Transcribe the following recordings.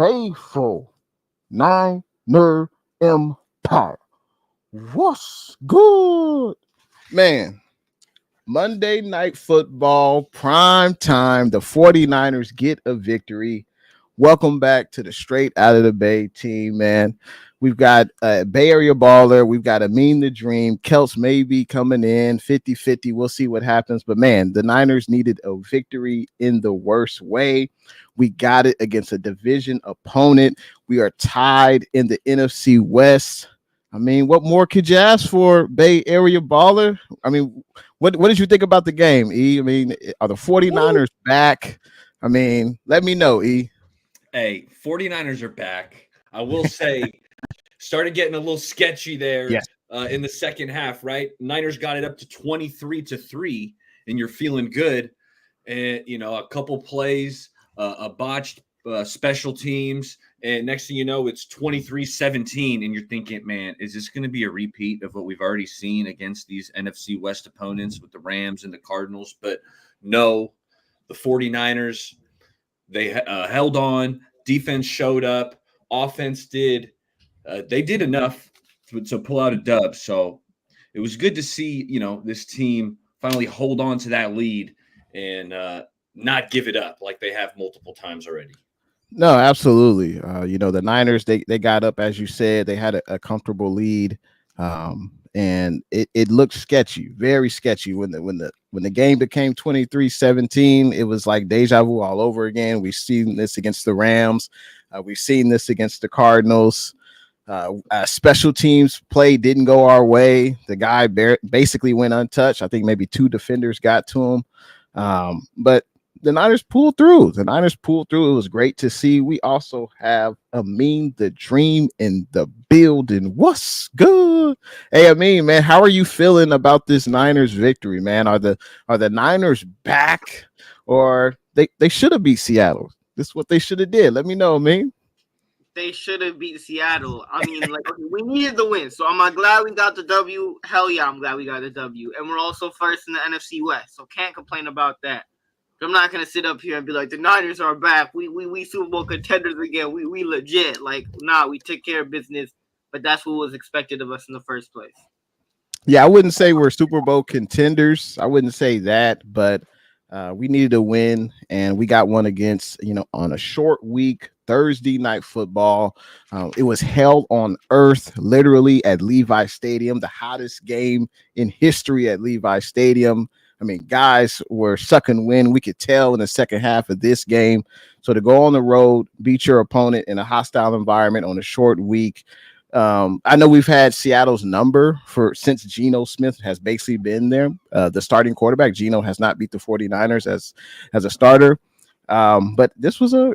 Faithful. Niner Empire. What's good? Man, Monday Night Football, prime time. The 49ers get a victory. Welcome back to the straight out of the Bay team, man. We've got a Bay Area baller. We've got a Mean the Dream. Kelts may be coming in 50-50. We'll see what happens. But, man, the Niners needed a victory in the worst way. We got it against a division opponent. We are tied in the NFC West. I mean, what more could you ask for, Bay Area baller? I mean, what did you think about the game, E? I mean, are the 49ers back? I mean, let me know, E. Hey, 49ers are back. I will say, started getting a little sketchy there in the second half, right? Niners got it up to 23-3, and you're feeling good. And, you know, a couple plays, a botched special teams, and next thing you know, it's 23-17, and you're thinking, man, is this going to be a repeat of what we've already seen against these NFC West opponents with the Rams and the Cardinals? But no, the 49ers, they held on. Defense showed up. Offense did. They did enough to pull out a dub. So it was good to see, you know, this team finally hold on to that lead and not give it up like they have multiple times already. No, absolutely. You know, the Niners, they got up, as you said. They had a comfortable lead, and it looked sketchy, very sketchy. When the game became 23-17, it was like deja vu all over again. We've seen this against the Rams. We've seen this against the Cardinals. Special teams play didn't go our way. The guy basically went untouched. I think maybe two defenders got to him. But the Niners pulled through. It was great to see. We also have Amin the Dream in the building. What's good? Hey, Amin, man, how are you feeling about this Niners victory, man? Are the Niners back, or they should have beat Seattle? This is what they should have did. Let me know, Amin. They should have beat Seattle. I mean, like, we needed the win. So I'm glad we got the W. Hell yeah, I'm glad we got the W. And we're also first in the NFC West. So can't complain about that. I'm not gonna sit up here and be like, the Niners are back. We Super Bowl contenders again. We legit. Like, nah, we took care of business, but that's what was expected of us in the first place. Yeah, I wouldn't say we're Super Bowl contenders. I wouldn't say that, but we needed a win, and we got one against, you know, on a short week, Thursday Night Football. It was held on earth, literally, at Levi Stadium, the hottest game in history at Levi Stadium. I mean, guys were sucking wind. We could tell in the second half of this game. So to go on the road, beat your opponent in a hostile environment on a short week. I know we've had Seattle's number since Geno Smith has basically been there. The starting quarterback, Geno, has not beat the 49ers as a starter. But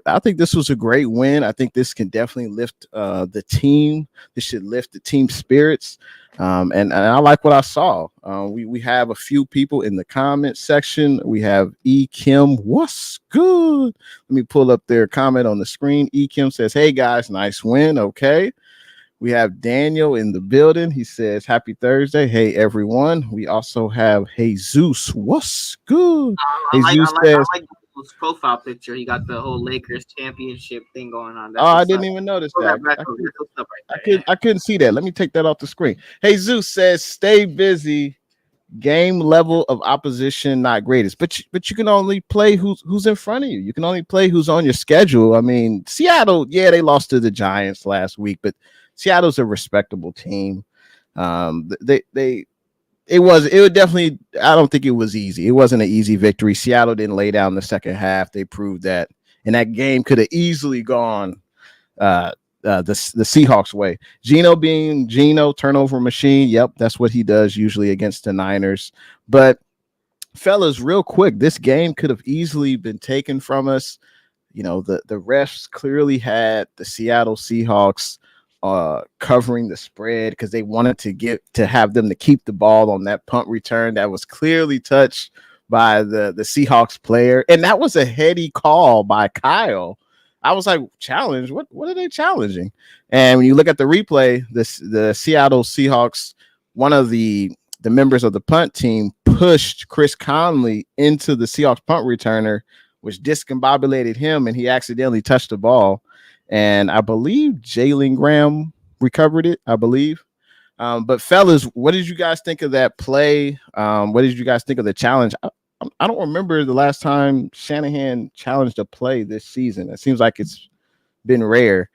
I think this was a great win. I think this can definitely lift the team. This should lift the team spirits. And I like what I saw. We have a few people in the comment section. We have E. Kim. What's good? Let me pull up their comment on the screen. E. Kim says, hey, guys, nice win. Okay. We have Daniel in the building. He says, happy Thursday. Hey, everyone. We also have Jesus. What's good? I like his profile picture. He got the whole Lakers championship thing going on. I didn't even notice that. I couldn't see that. Let me take that off the screen. Hey, Zeus says, stay busy. Game level of opposition not greatest, but you can only play who's in front of you. You can only play who's on your schedule. I mean, Seattle, yeah, they lost to the Giants last week, but Seattle's a respectable team. It would definitely, I don't think it was easy. It wasn't an easy victory. Seattle didn't lay down the second half. They proved that. And that game could have easily gone the Seahawks way. Geno being Geno, turnover machine. Yep, that's what he does usually against the Niners. But fellas, real quick, this game could have easily been taken from us. You know, the refs clearly had the Seattle Seahawks covering the spread because they wanted to have them to keep the ball on that punt return that was clearly touched by the Seahawks player. And that was a heady call by Kyle. I was like, challenge? What are they challenging? And when you look at the replay, the Seattle Seahawks, one of the members of the punt team pushed Chris Conley into the Seahawks punt returner, which discombobulated him, and he accidentally touched the ball. and I believe Jalen Graham recovered it. I believe. But fellas, what did you guys think of that play? What did you guys think of the challenge? I don't remember the last time Shanahan challenged a play this season. It seems like it's been rare.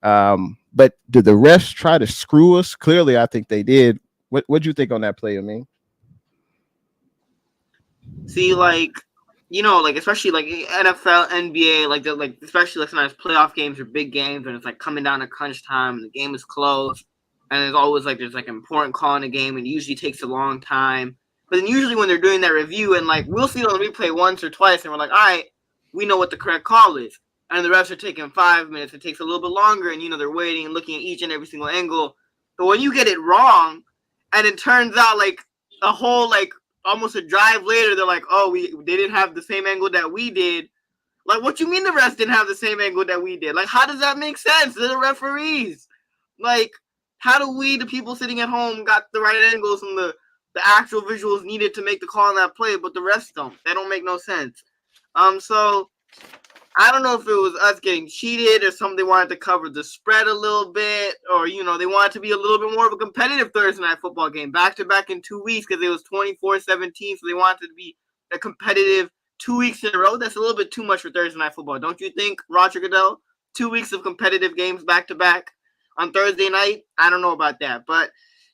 But did the refs try to screw us? Clearly, I think they did. What'd you think on that play, I mean? See, like, like especially like NFL, NBA, especially sometimes playoff games or big games when it's like coming down to crunch time and the game is close, and there's always there's an important call in the game, and it usually takes a long time. But then usually when they're doing that review and we'll see it on the replay once or twice, and we're like, all right, we know what the correct call is, and the refs are taking 5 minutes. It takes a little bit longer, and they're waiting and looking at each and every single angle. But when you get it wrong, and it turns out a whole almost a drive later, they're like, oh, they didn't have the same angle that we did. What you mean the refs didn't have the same angle that we did? How does that make sense? They're the referees. How do we, the people sitting at home, got the right angles and the actual visuals needed to make the call on that play, but the refs don't? That don't make no sense. So I don't know if it was us getting cheated or something. They wanted to cover the spread a little bit, or they wanted to be a little bit more of a competitive Thursday night football game, back to back in 2 weeks, because it was 24-17. So they wanted to be a competitive 2 weeks in a row. That's a little bit too much for Thursday night football, don't you think, Roger Goodell? 2 weeks of competitive games back to back on Thursday night. I don't know about that, but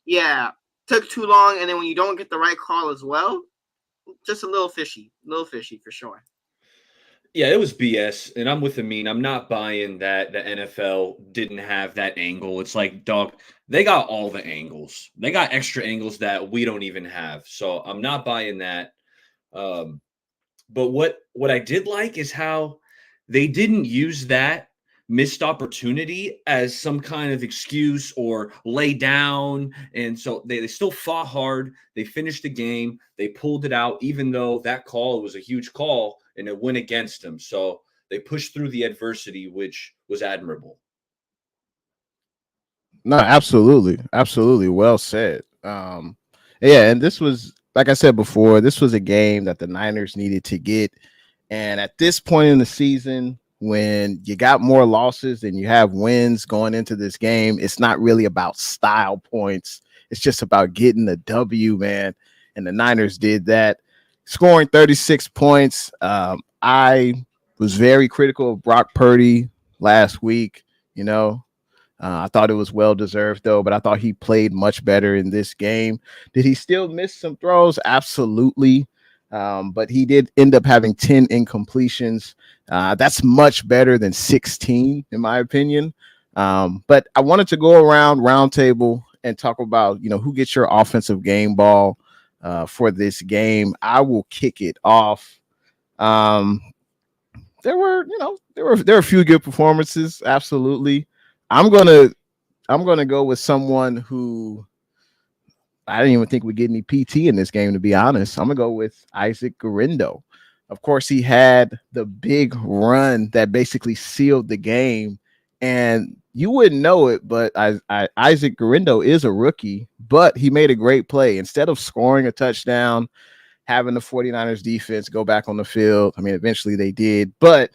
yeah, took too long, and then when you don't get the right call as well, just a little fishy for sure. Yeah, it was BS, and I'm with Amin. I'm not buying that the NFL didn't have that angle. It's like, dog, they got all the angles. They got extra angles that we don't even have. So I'm not buying that. But what I did like is how they didn't use that missed opportunity as some kind of excuse or lay down. And so they still fought hard. They finished the game. They pulled it out, even though that call was a huge call and it went against them. So they pushed through the adversity, which was admirable. No, absolutely. Absolutely. Well said. Yeah, and this was, like I said before, this was a game that the Niners needed to get. And at this point in the season, when you got more losses than you have wins going into this game, it's not really about style points. It's just about getting the W, man. And the Niners did that, scoring 36 points. I was very critical of Brock Purdy last week. I thought it was well-deserved, though, but I thought he played much better in this game. Did he still miss some throws? Absolutely. But he did end up having 10 incompletions. That's much better than 16, in my opinion. But I wanted to go around roundtable and talk about, who gets your offensive game ball for this game. I will kick it off. There were a few good performances. Absolutely. I'm gonna go with someone who I didn't even think we'd get any PT in this game, to be honest. I'm gonna go with Isaac Guerendo. Of course, he had the big run that basically sealed the game, and you wouldn't know it, but Isaac Guerendo is a rookie, but he made a great play. Instead of scoring a touchdown, having the 49ers defense go back on the field, I mean, eventually they did, but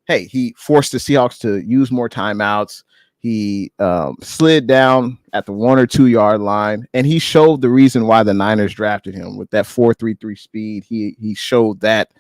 hey, he forced the Seahawks to use more timeouts. He slid down at the 1 or 2 yard line, and he showed the reason why the Niners drafted him with that 4.33 speed. He showed that.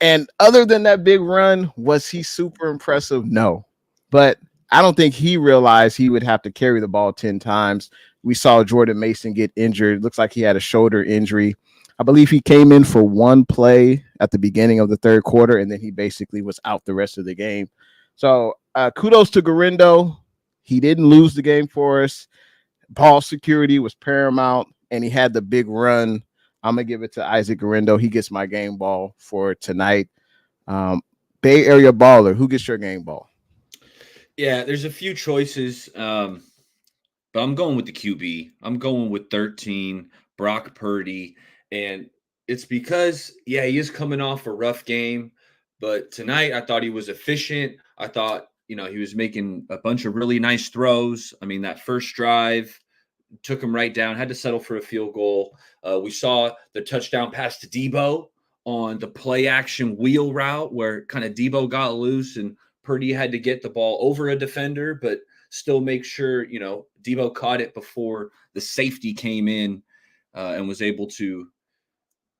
And other than that big run, was he super impressive? No. But I don't think he realized he would have to carry the ball 10 times. We saw Jordan Mason get injured. Looks like he had a shoulder injury. I believe he came in for one play at the beginning of the third quarter, and then he basically was out the rest of the game. So kudos to Guerendo. He didn't lose the game for us. Ball security was paramount, and he had the big run. I'm going to give it to Isaac Guerendo. He gets my game ball for tonight. Bay Area baller, who gets your game ball? Yeah, there's a few choices, but I'm going with the QB. I'm going with 13, Brock Purdy. And it's because, he is coming off a rough game. But tonight, I thought he was efficient. I thought, he was making a bunch of really nice throws. I mean, that first drive took him right down, had to settle for a field goal. We saw the touchdown pass to Debo on the play action wheel route where kind of Debo got loose and Purdy had to get the ball over a defender, but still make sure, Debo caught it before the safety came in and was able to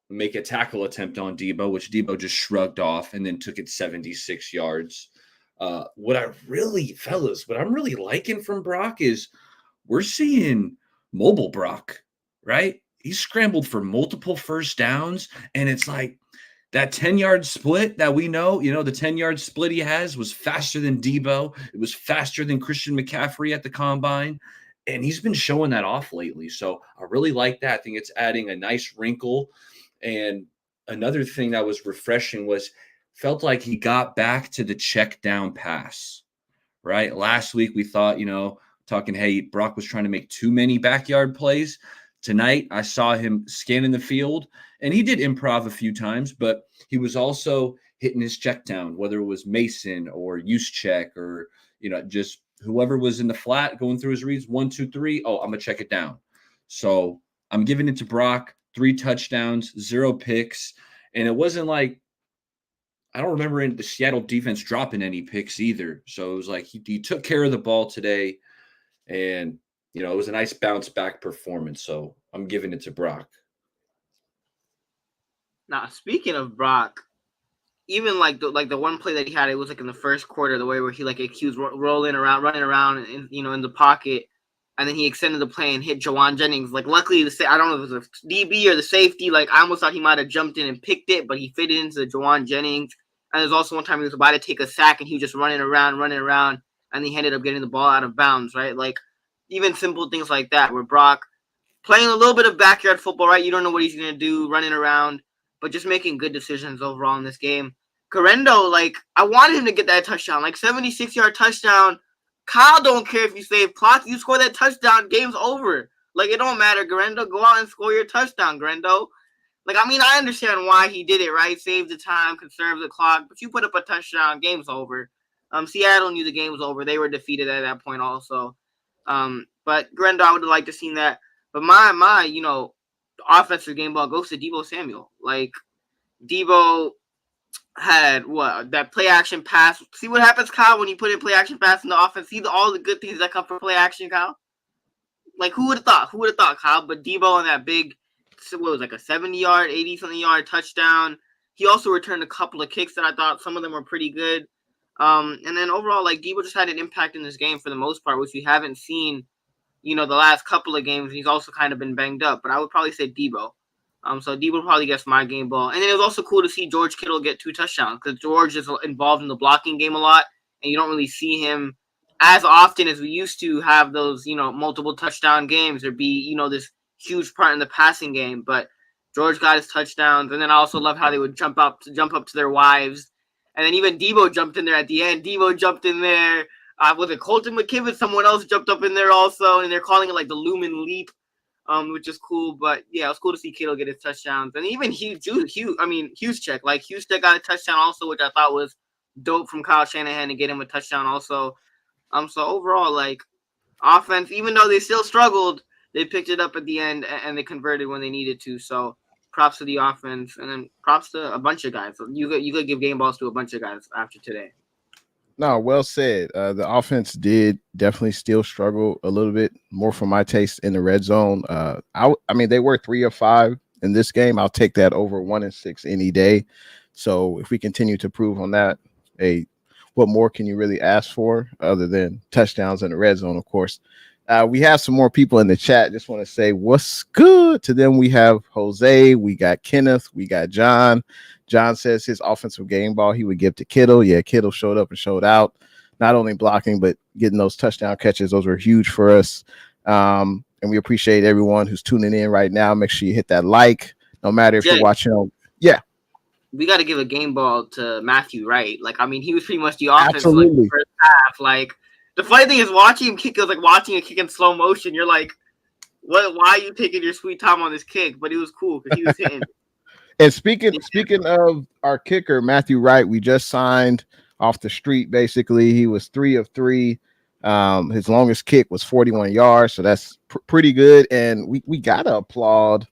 make a tackle attempt on Debo, which Debo just shrugged off and then took it 76 yards. What I'm really liking from Brock is we're seeing mobile Brock, right? He's scrambled for multiple first downs, and it's like that 10-yard split that we know, the 10-yard split he has was faster than Debo. It was faster than Christian McCaffrey at the combine, and he's been showing that off lately. So I really like that. I think it's adding a nice wrinkle. And another thing that was refreshing was felt like he got back to the check down pass, right? Last week we thought, talking, hey, Brock was trying to make too many backyard plays. Tonight, I saw him scanning the field, and he did improv a few times, but he was also hitting his check down, whether it was Mason or Juszczyk or, just whoever was in the flat going through his reads, 1, 2, 3. Oh, I'm going to check it down. So I'm giving it to Brock, 3 touchdowns, 0 picks. And it wasn't like, I don't remember the Seattle defense dropping any picks either. So it was like he took care of the ball today, and it was a nice bounce back performance. So I'm giving it to Brock. Now, speaking of Brock, even like the one play that he had, it was like in the first quarter, the way where he was running around in the pocket, and then he extended the play and hit Jawan Jennings. Like, luckily, I don't know if it was a DB or the safety. Like, I almost thought he might have jumped in and picked it, but he fit it into Jawan Jennings. And there's also one time he was about to take a sack, and he was just running around, and he ended up getting the ball out of bounds, right? Like, even simple things like that, where Brock playing a little bit of backyard football, right? You don't know what he's going to do, running around, but just making good decisions overall in this game. Correndo, I wanted him to get that touchdown, 76-yard touchdown. Kyle don't care if you save clock. You score that touchdown, game's over. It don't matter, Correndo. Go out and score your touchdown, Correndo. I understand why he did it, right? Save the time, conserve the clock, but you put up a touchdown, game's over. Seattle knew the game was over. They were defeated at that point also. But Grendo, I would have liked to seen that. But my offensive game ball goes to Deebo Samuel. Deebo had that play action pass. See what happens, Kyle, when you put in play action pass in the offense. See all the good things that come from play action, Kyle. Who would have thought? Who would have thought, Kyle? But Deebo on that big, what was a 70-yard, 80-something yard touchdown. He also returned a couple of kicks that I thought some of them were pretty good. And then overall, Deebo just had an impact in this game for the most part, which we haven't seen, the last couple of games. He's also kind of been banged up, but I would probably say Deebo. So Deebo probably gets my game ball. And then it was also cool to see George Kittle get 2 touchdowns, because George is involved in the blocking game a lot, and you don't really see him as often as we used to have those, multiple touchdown games or be, this huge part in the passing game. But George got his touchdowns, and then I also love how they would jump up to their wives. And then even Deebo jumped in there at the end. Deebo jumped in there. Was it Colton McKivitz? Someone else jumped up in there also, and they're calling it the Lumen Leap, which is cool. But yeah, it was cool to see Kittle get his touchdowns, and even Juszczyk. Juszczyk got a touchdown also, which I thought was dope from Kyle Shanahan to get him a touchdown also. So overall, offense, even though they still struggled, they picked it up at the end and they converted when they needed to. So props to the offense, and then props to a bunch of guys. So you could give game balls to a bunch of guys after today. No, well said. The offense did definitely still struggle a little bit more for my taste in the red zone. They were 3 of 5 in this game. I'll take that over 1 and 6 any day. So if we continue to prove on that, what more can you really ask for other than touchdowns in the red zone, of course? We have some more people in the chat. Just want to say what's good to them. We have Jose, we got Kenneth, we got John. John says his offensive game ball he would give to Kittle. Yeah, Kittle showed up and showed out, not only blocking, but getting those touchdown catches. Those were huge for us. And we appreciate everyone who's tuning in right now. Make sure you hit that like, no matter if you're watching. Yeah. We got to give a game ball to Matthew Wright. He was pretty much the offense for the first half. The funny thing is watching him kick, it was like watching a kick in slow motion. You're like, what? Why are you taking your sweet time on this kick? But it was cool because he was hitting. And speaking of our kicker, Matthew Wright, we just signed off the street. Basically, he was 3 of 3. His longest kick was 41 yards, so that's pretty good. And we gotta applaud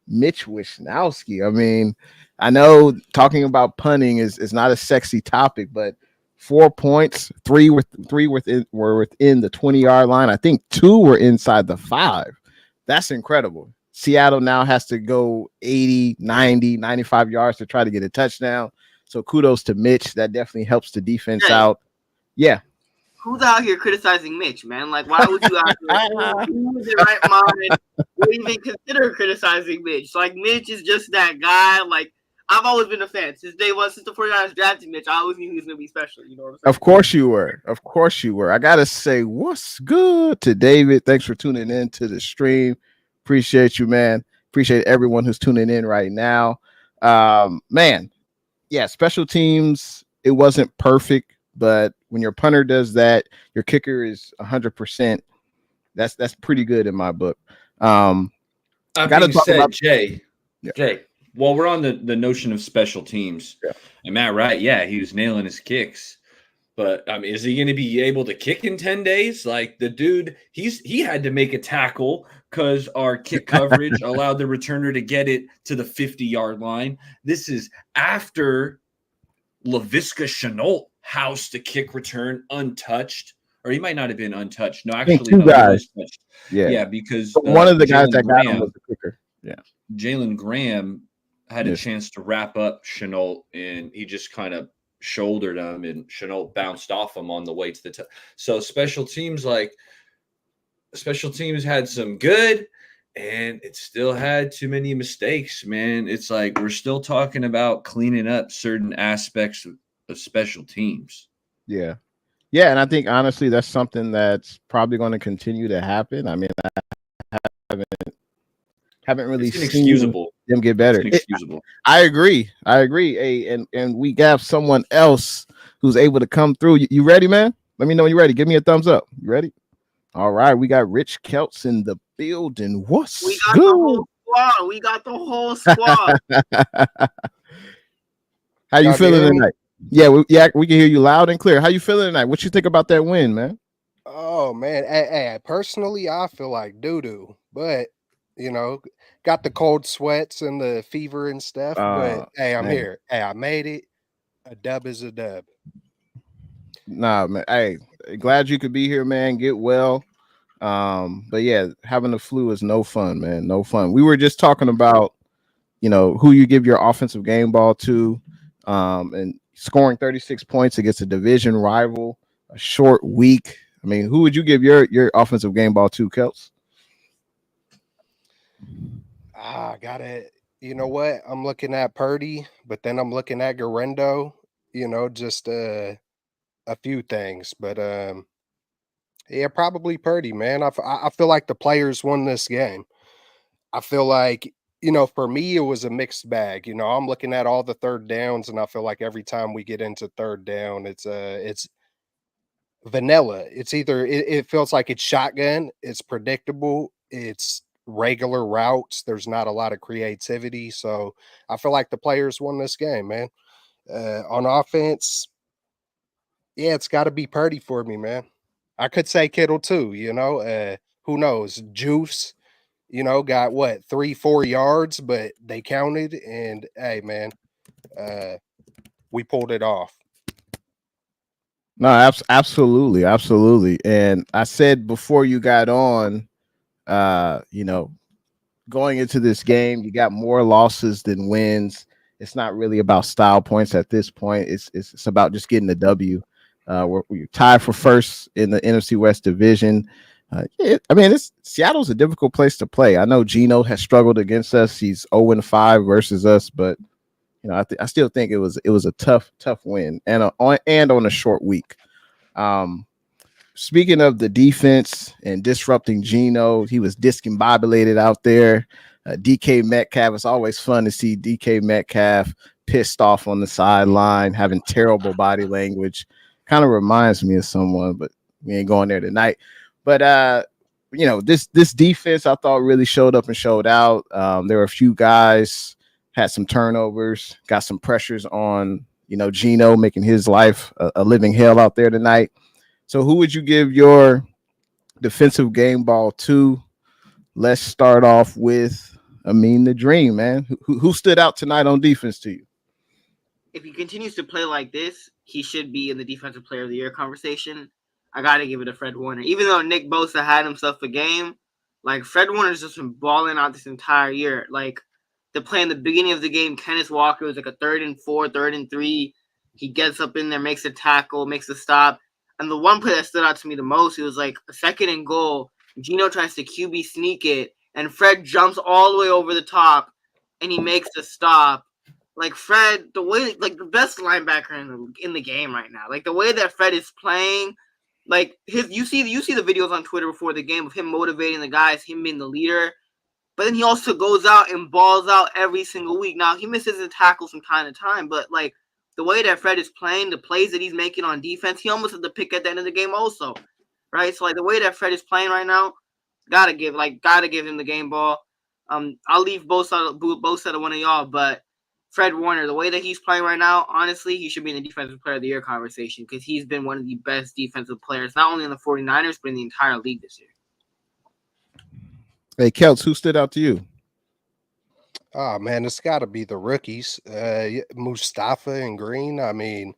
Mitch Wishnowsky. I know talking about punting is not a sexy topic, but 4 points. Three were within the 20-yard line. I think 2 were inside the 5. That's incredible. Seattle now has to go 80, 90, 95 yards to try to get a touchdown. So kudos to Mitch. That definitely helps the defense out. Yeah. Who's out here criticizing Mitch, man? Like, why would you out here? Who's in right mind would even consider criticizing Mitch? Like, Mitch is just that guy. Like, I've always been a fan since day one. Since the 49ers drafted Mitch, I always knew he was going to be special. You know what I'm saying? Of course you were. Of course you were. I got to say, what's good to David? Thanks for tuning in to the stream. Appreciate you, man. Appreciate everyone who's tuning in right now. Man, yeah, special teams, it wasn't perfect, but when your punter does that, your kicker is 100%. That's pretty good in my book. That being said, Jay, while we're on the notion of special teams, and Matt Wright, he was nailing his kicks. But is he going to be able to kick in 10 days? Like the dude, he had to make a tackle because our kick coverage allowed the returner to get it to the 50-yard line. This is after Laviska Shenault housed the kick return untouched, or he might not have been untouched. No, actually, two guys. Yeah, because one of the guys that got him was the kicker. Yeah, Jalen Graham had a chance to wrap up Shenault, and he just kind of shouldered him, and Shenault bounced off him on the way to the so special teams had some good, and it still had too many mistakes, man. It's like we're still talking about cleaning up certain aspects of special teams. Yeah, and I think honestly that's something that's probably going to continue to happen. I mean, I haven't really seen them get better. I agree. Hey, and we got someone else who's able to come through. You ready, man? Let me know when you're ready. Give me a thumbs up. You ready? All right. We got Rich Kelts in the building. What's good? We got the whole squad. How you feeling tonight? Yeah, we can hear you loud and clear. How you feeling tonight? What you think about that win, man? Oh man, hey, personally, I feel like doo-doo, but got the cold sweats and the fever and stuff. But hey, I'm here. Hey, I made it. A dub is a dub. Nah, man. Hey, glad you could be here, man. Get well. But yeah, having the flu is no fun, man. No fun. We were just talking about, who you give your offensive game ball to, and scoring 36 points against a division rival, a short week. I mean, who would you give your offensive game ball to, Kelts? I got it. You know what? I'm looking at Purdy, but then I'm looking at Garendo. Just a few things, but yeah, probably Purdy, man. I feel like the players won this game. I feel like for me it was a mixed bag. I'm looking at all the third downs, and I feel like every time we get into third down, it's vanilla. It's either it feels like it's shotgun, it's predictable, it's regular routes. There's not a lot of creativity. So I feel like the players won this game, man. On offense, yeah, it's got to be Purdy for me, man. I could say Kittle too, who knows? Juice, got what, 3-4 yards, but they counted. And hey, man, we pulled it off. No, absolutely. And I said before you got on, going into this game, you got more losses than wins. It's not really about style points at this point. It's about just getting the W. We're tied for first in the NFC West division. Seattle's a difficult place to play. I know Geno has struggled against us. He's 0-5 versus us, but I still think it was a tough win and on a short week. Speaking of the defense and disrupting Geno, he was discombobulated out there. DK Metcalf, it's always fun to see DK Metcalf pissed off on the sideline, having terrible body language. Kind of reminds me of someone, but we ain't going there tonight. But this defense I thought really showed up and showed out. There were a few guys had some turnovers, got some pressures on Geno, making his life a living hell out there tonight. So who would you give your defensive game ball to? Let's start off with the Dream, man. Who stood out tonight on defense to you? If he continues to play like this, he should be in the Defensive Player of the Year conversation. I got to give it to Fred Warner. Even though Nick Bosa had himself a game, like, Fred Warner's just been balling out this entire year. Like, the play in the beginning of the game, Kenneth Walker was like a 3rd and 4, 3rd and 3. He gets up in there, makes a tackle, makes a stop. And the one play that stood out to me the most, it was like a 2nd and goal. Gino tries to QB sneak it, and Fred jumps all the way over the top, and he makes the stop. Like, Fred, the way, like, the best linebacker in the game right now. Like, the way that Fred is playing, like, you see the videos on Twitter before the game of him motivating the guys, him being the leader. But then he also goes out and balls out every single week. Now, he misses a tackle from time to time, but, like, the way that Fred is playing, the plays that he's making on defense, he almost had the pick at the end of the game also, right? So, like, the way that Fred is playing right now, gotta give him the game ball. I'll leave both out of one of y'all, but Fred Warner, the way that he's playing right now, honestly, he should be in the Defensive Player of the Year conversation because he's been one of the best defensive players, not only in the 49ers, but in the entire league this year. Hey, Kelts, who stood out to you? Oh, man, it's got to be the rookies, Mustafa and Green. I mean,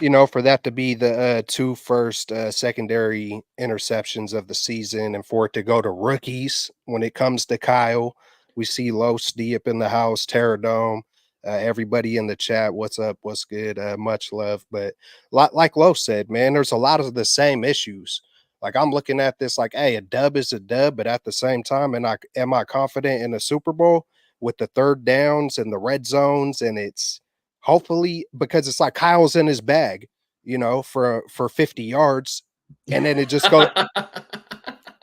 you know, for that to be the 2 first secondary interceptions of the season and for it to go to rookies when it comes to Kyle, we see Los D up in the house, Terradome, everybody in the chat. What's up? What's good? Much love. But like Los said, man, there's a lot of the same issues. Like, I'm looking at this like, hey, a dub is a dub, but at the same time, am I confident in a Super Bowl with the 3rd downs and the red zones? And it's hopefully because it's like Kyle's in his bag, you know, for 50 yards, and then it just goes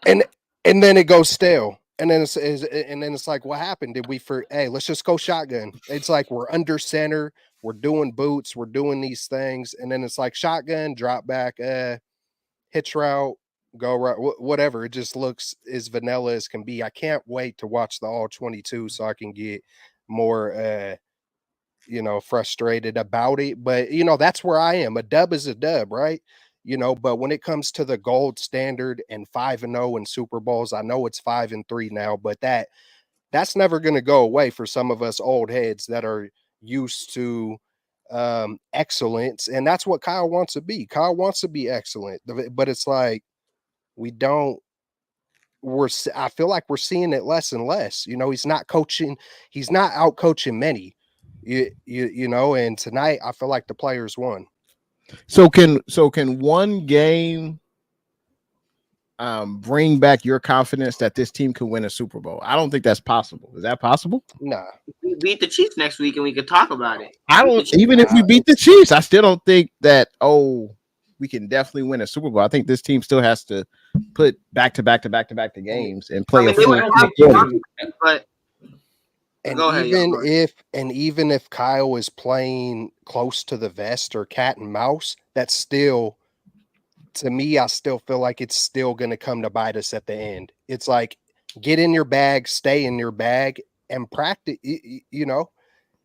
and then it goes stale. And then it's like, what happened? Hey, let's just go shotgun. It's like we're under center, we're doing boots, we're doing these things, and then it's like shotgun, drop back, hitch route, go right, whatever. It just looks as vanilla as can be. I can't wait to watch the all 22 so I can get more you know, frustrated about it. But you know, that's where I am. A dub is a dub, right? You know, but when it comes to the gold standard and 5-0 in Super Bowls, I know it's 5-3 now, but that's never going to go away for some of us old heads that are used to excellence. And that's what Kyle wants to be. Kyle wants to be excellent, but it's like, I feel like we're seeing it less and less. You know, he's not out coaching many, you know, and tonight I feel like the players won. So can one game bring back your confidence that this team can win a Super Bowl? I don't think that's possible. Is that possible? Nah. We beat the Chiefs next week and we could talk about it. Even if we beat the Chiefs, I still don't think that, we can definitely win a Super Bowl. I think this team still has to put back to back games and play a full quarter. But even if Kyle is playing close to the vest or cat and mouse, that's still, to me, I still feel like it's still going to come to bite us at the end. It's like, get in your bag, stay in your bag, and practice, you know,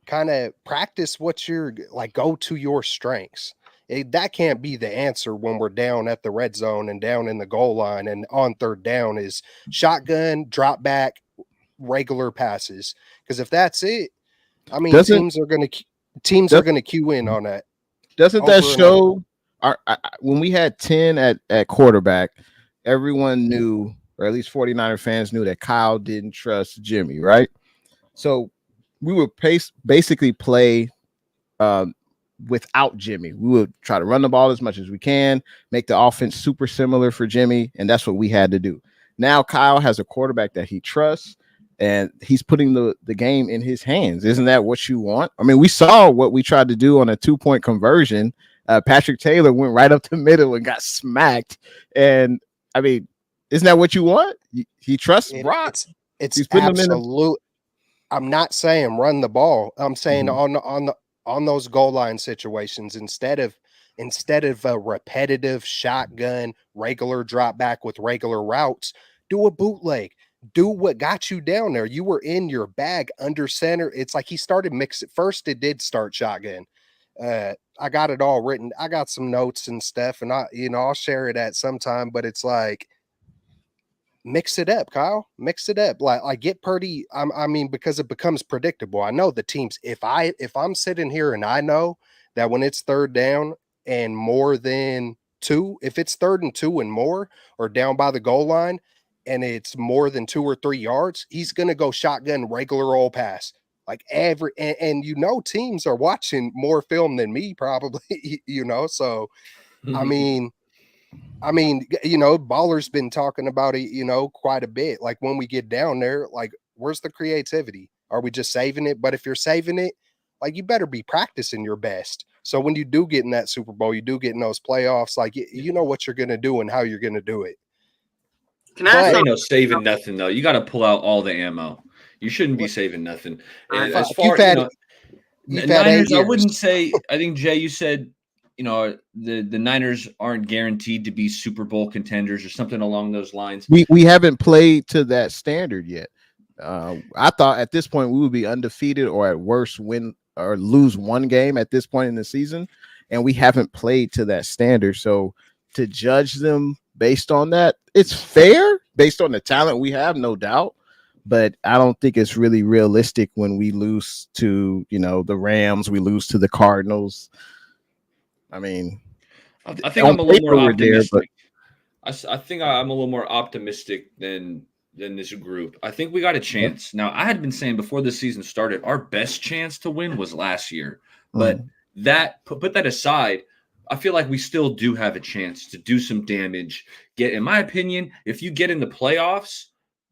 kind of practice what you're like, go to your strengths. That can't be the answer when we're down at the red zone and down in the goal line and on 3rd down is shotgun, drop back, regular passes. Because if that's it, I mean, teams are going to cue in on that. Doesn't that show when we had 10 at quarterback, everyone knew, or at least 49er fans knew, that Kyle didn't trust Jimmy, right? So we would basically play without Jimmy. We would try to run the ball as much as we can, make the offense super similar for Jimmy, and that's what we had to do. Now Kyle has a quarterback that he trusts, and he's putting the game in his hands. Isn't that what you want? I mean, we saw what we tried to do on a 2-point conversion. Patrick Taylor went right up the middle and got smacked. And I mean, isn't that what you want? He trusts Brock. It's absolute. I'm not saying run the ball. I'm saying on those goal line situations, instead of a repetitive shotgun, regular drop back with regular routes, do a bootleg. Do what got you down there. You were in your bag under center. It's like he started mixing. First, it did start shotgun. I got it all written. I got some notes and stuff, and I'll share it at some time. But it's like, mix it up, Kyle. Mix it up. Like get Purdy. I mean, because it becomes predictable. I know the teams. If I'm sitting here and I know that when it's 3rd down and more than 2, if it's 3rd and 2 and more, or down by the goal line, and it's more than 2 or 3 yards, he's going to go shotgun regular old pass. Like and teams are watching more film than me probably, so I mean, Baller's been talking about it, quite a bit. Like when we get down there, like where's the creativity? Are we just saving it? But if you're saving it, like you better be practicing your best. So when you do get in that Super Bowl, you do get in those playoffs, like you know what you're going to do and how you're going to do it. Ain't no saving nothing though. You got to pull out all the ammo. You shouldn't be saving nothing. And as far as Niners, I wouldn't say. I think Jay, you said the Niners aren't guaranteed to be Super Bowl contenders or something along those lines. We haven't played to that standard yet. I thought at this point we would be undefeated or at worst win or lose one game at this point in the season, and we haven't played to that standard. So to judge them based on that, it's fair based on the talent we have, no doubt. But I don't think it's really realistic when we lose to, the Rams, we lose to the Cardinals. I mean, I think I'm a little more optimistic. I think I'm a little more optimistic than this group. I think we got a chance. Now, I had been saying before the season started, our best chance to win was last year. But put that aside, I feel like we still do have a chance to do some damage. In my opinion, if you get in the playoffs,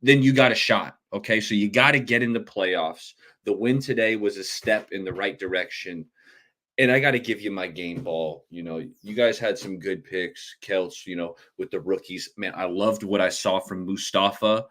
then you got a shot. Okay, so you got to get in the playoffs. The win today was a step in the right direction. And I got to give you my game ball. You guys had some good picks, Kelts, with the rookies. Man, I loved what I saw from Mustafa.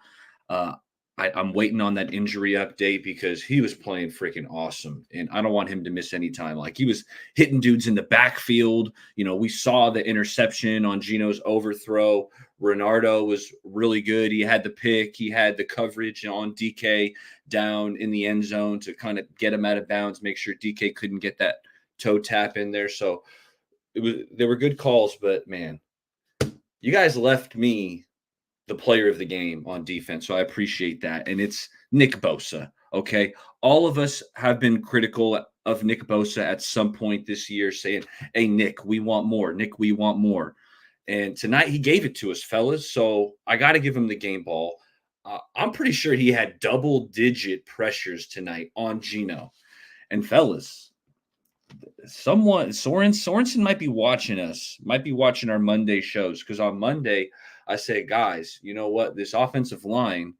I'm waiting on that injury update because he was playing freaking awesome. And I don't want him to miss any time. Like he was hitting dudes in the backfield. We saw the interception on Gino's overthrow. Renardo was really good. He had the pick. He had the coverage on DK down in the end zone to kind of get him out of bounds, make sure DK couldn't get that toe tap in there. So they were good calls, but man, you guys left me the player of the game on defense. So I appreciate that. And it's Nick Bosa. Okay. All of us have been critical of Nick Bosa at some point this year saying, hey, Nick, we want more. Nick, we want more. And tonight he gave it to us, fellas. So I got to give him the game ball. I'm pretty sure he had double-digit pressures tonight on Gino. And fellas, Sorensen might be watching us, might be watching our Monday shows. Because on Monday, I say, guys, you know what? This offensive line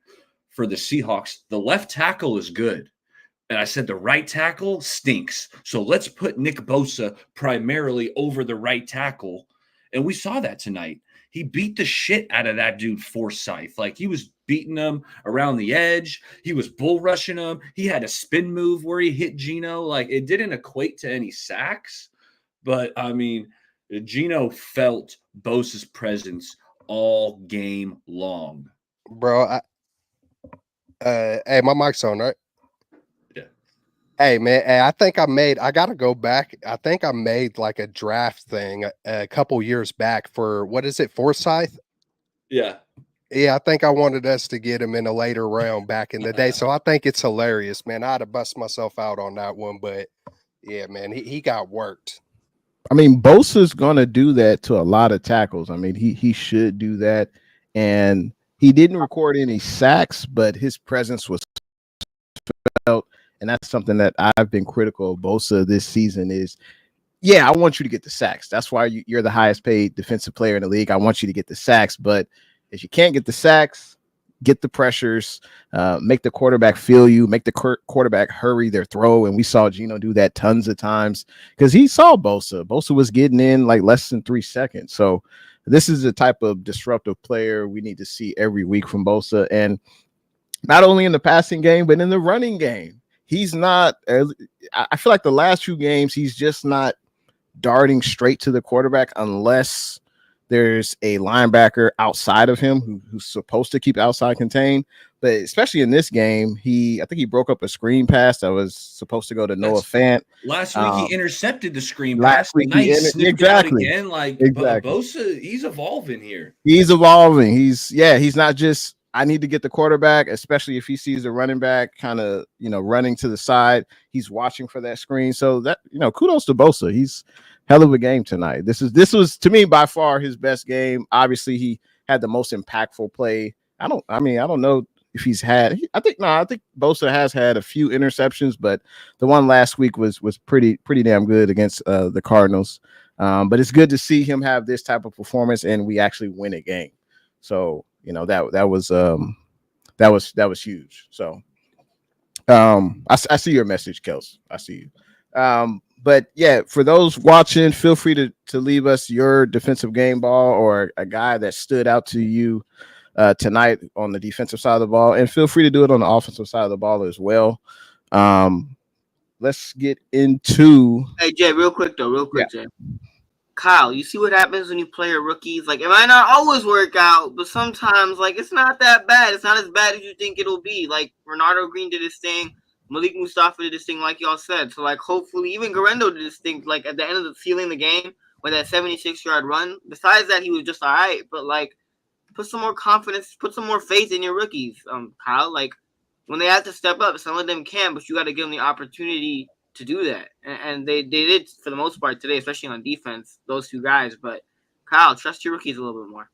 for the Seahawks, the left tackle is good. And I said the right tackle stinks. So let's put Nick Bosa primarily over the right tackle. And we saw that tonight. He beat the shit out of that dude, Forsyth. Like he was beating him around the edge. He was bull rushing him. He had a spin move where he hit Gino. Like it didn't equate to any sacks. But I mean, Gino felt Bosa's presence all game long. Bro, hey, my mic's on, right? Hey, man, I got to go back. I think I made like a draft thing a couple years back for, what is it, Forsyth? Yeah. Yeah, I think I wanted us to get him in a later round back in the day. So I think it's hilarious, man. I'd have bust myself out on that one. But, yeah, man, he got worked. I mean, Bosa's going to do that to a lot of tackles. I mean, he should do that. And he didn't record any sacks, but his presence was felt. And that's something that I've been critical of Bosa this season is, I want you to get the sacks. That's why you're the highest paid defensive player in the league. I want you to get the sacks. But if you can't get the sacks, get the pressures, make the quarterback feel you, make the quarterback hurry their throw. And we saw Gino do that tons of times because he saw Bosa. Bosa was getting in like less than 3 seconds. So this is the type of disruptive player we need to see every week from Bosa. And not only in the passing game, but in the running game. He's not, I feel like the last few games, he's just not darting straight to the quarterback unless there's a linebacker outside of him who's supposed to keep outside contained. But especially in this game, I think he broke up a screen pass that was supposed to go to Noah Fant. Last week he intercepted the screen pass. Tonight he sniffed out again. Like Bosa, he's evolving here. He's evolving. He's not just, I need to get the quarterback, especially if he sees the running back kind of, running to the side. He's watching for that screen. So that, kudos to Bosa. He's hell of a game tonight. This was to me by far his best game. Obviously, he had the most impactful play. I don't know if he's had. I think Bosa has had a few interceptions, but the one last week was pretty damn good against the Cardinals. But it's good to see him have this type of performance, and we actually win a game. So that was huge. So I see your message, Kels. I see you. But yeah, for those watching, feel free to leave us your defensive game ball or a guy that stood out to you tonight on the defensive side of the ball, and feel free to do it on the offensive side of the ball as well. Let's get into. Hey Jay, real quick, Yeah. Jay. Kyle, you see what happens when you play your rookies? Like, it might not always work out, but sometimes, like, it's not that bad. It's not as bad as you think it'll be. Like, Renardo Green did his thing. Malik Mustafa did his thing, like y'all said. So, like, hopefully, even Garendo did his thing, like, at the end of the sealing the game with that 76-yard run. Besides that, he was just all right. But, like, put some more confidence, put some more faith in your rookies, Kyle. Like, when they have to step up, some of them can, but you got to give them the opportunity to do that, and they did for the most part today, especially on defense, those two guys. But Kyle, trust your rookies a little bit more.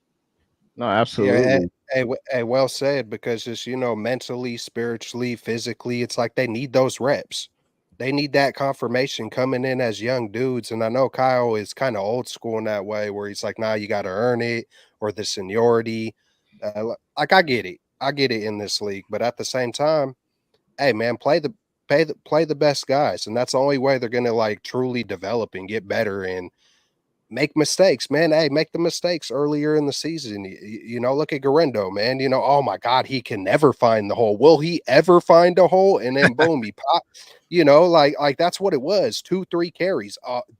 No, absolutely. Hey, well said, because it's, mentally, spiritually, physically, it's like they need those reps. They need that confirmation coming in as young dudes. And I know Kyle is kind of old school in that way, where he's like, nah, you got to earn it, or the seniority. Like, I get it in this league, but at the same time, hey man, play the best guys, and that's the only way they're gonna like truly develop and get better and make mistakes, man. Hey, make the mistakes earlier in the season. Look at Garendo, man. Oh my God, he can never find the hole. Will he ever find a hole? And then boom, he pop. Like that's what it was. 2-3 carries,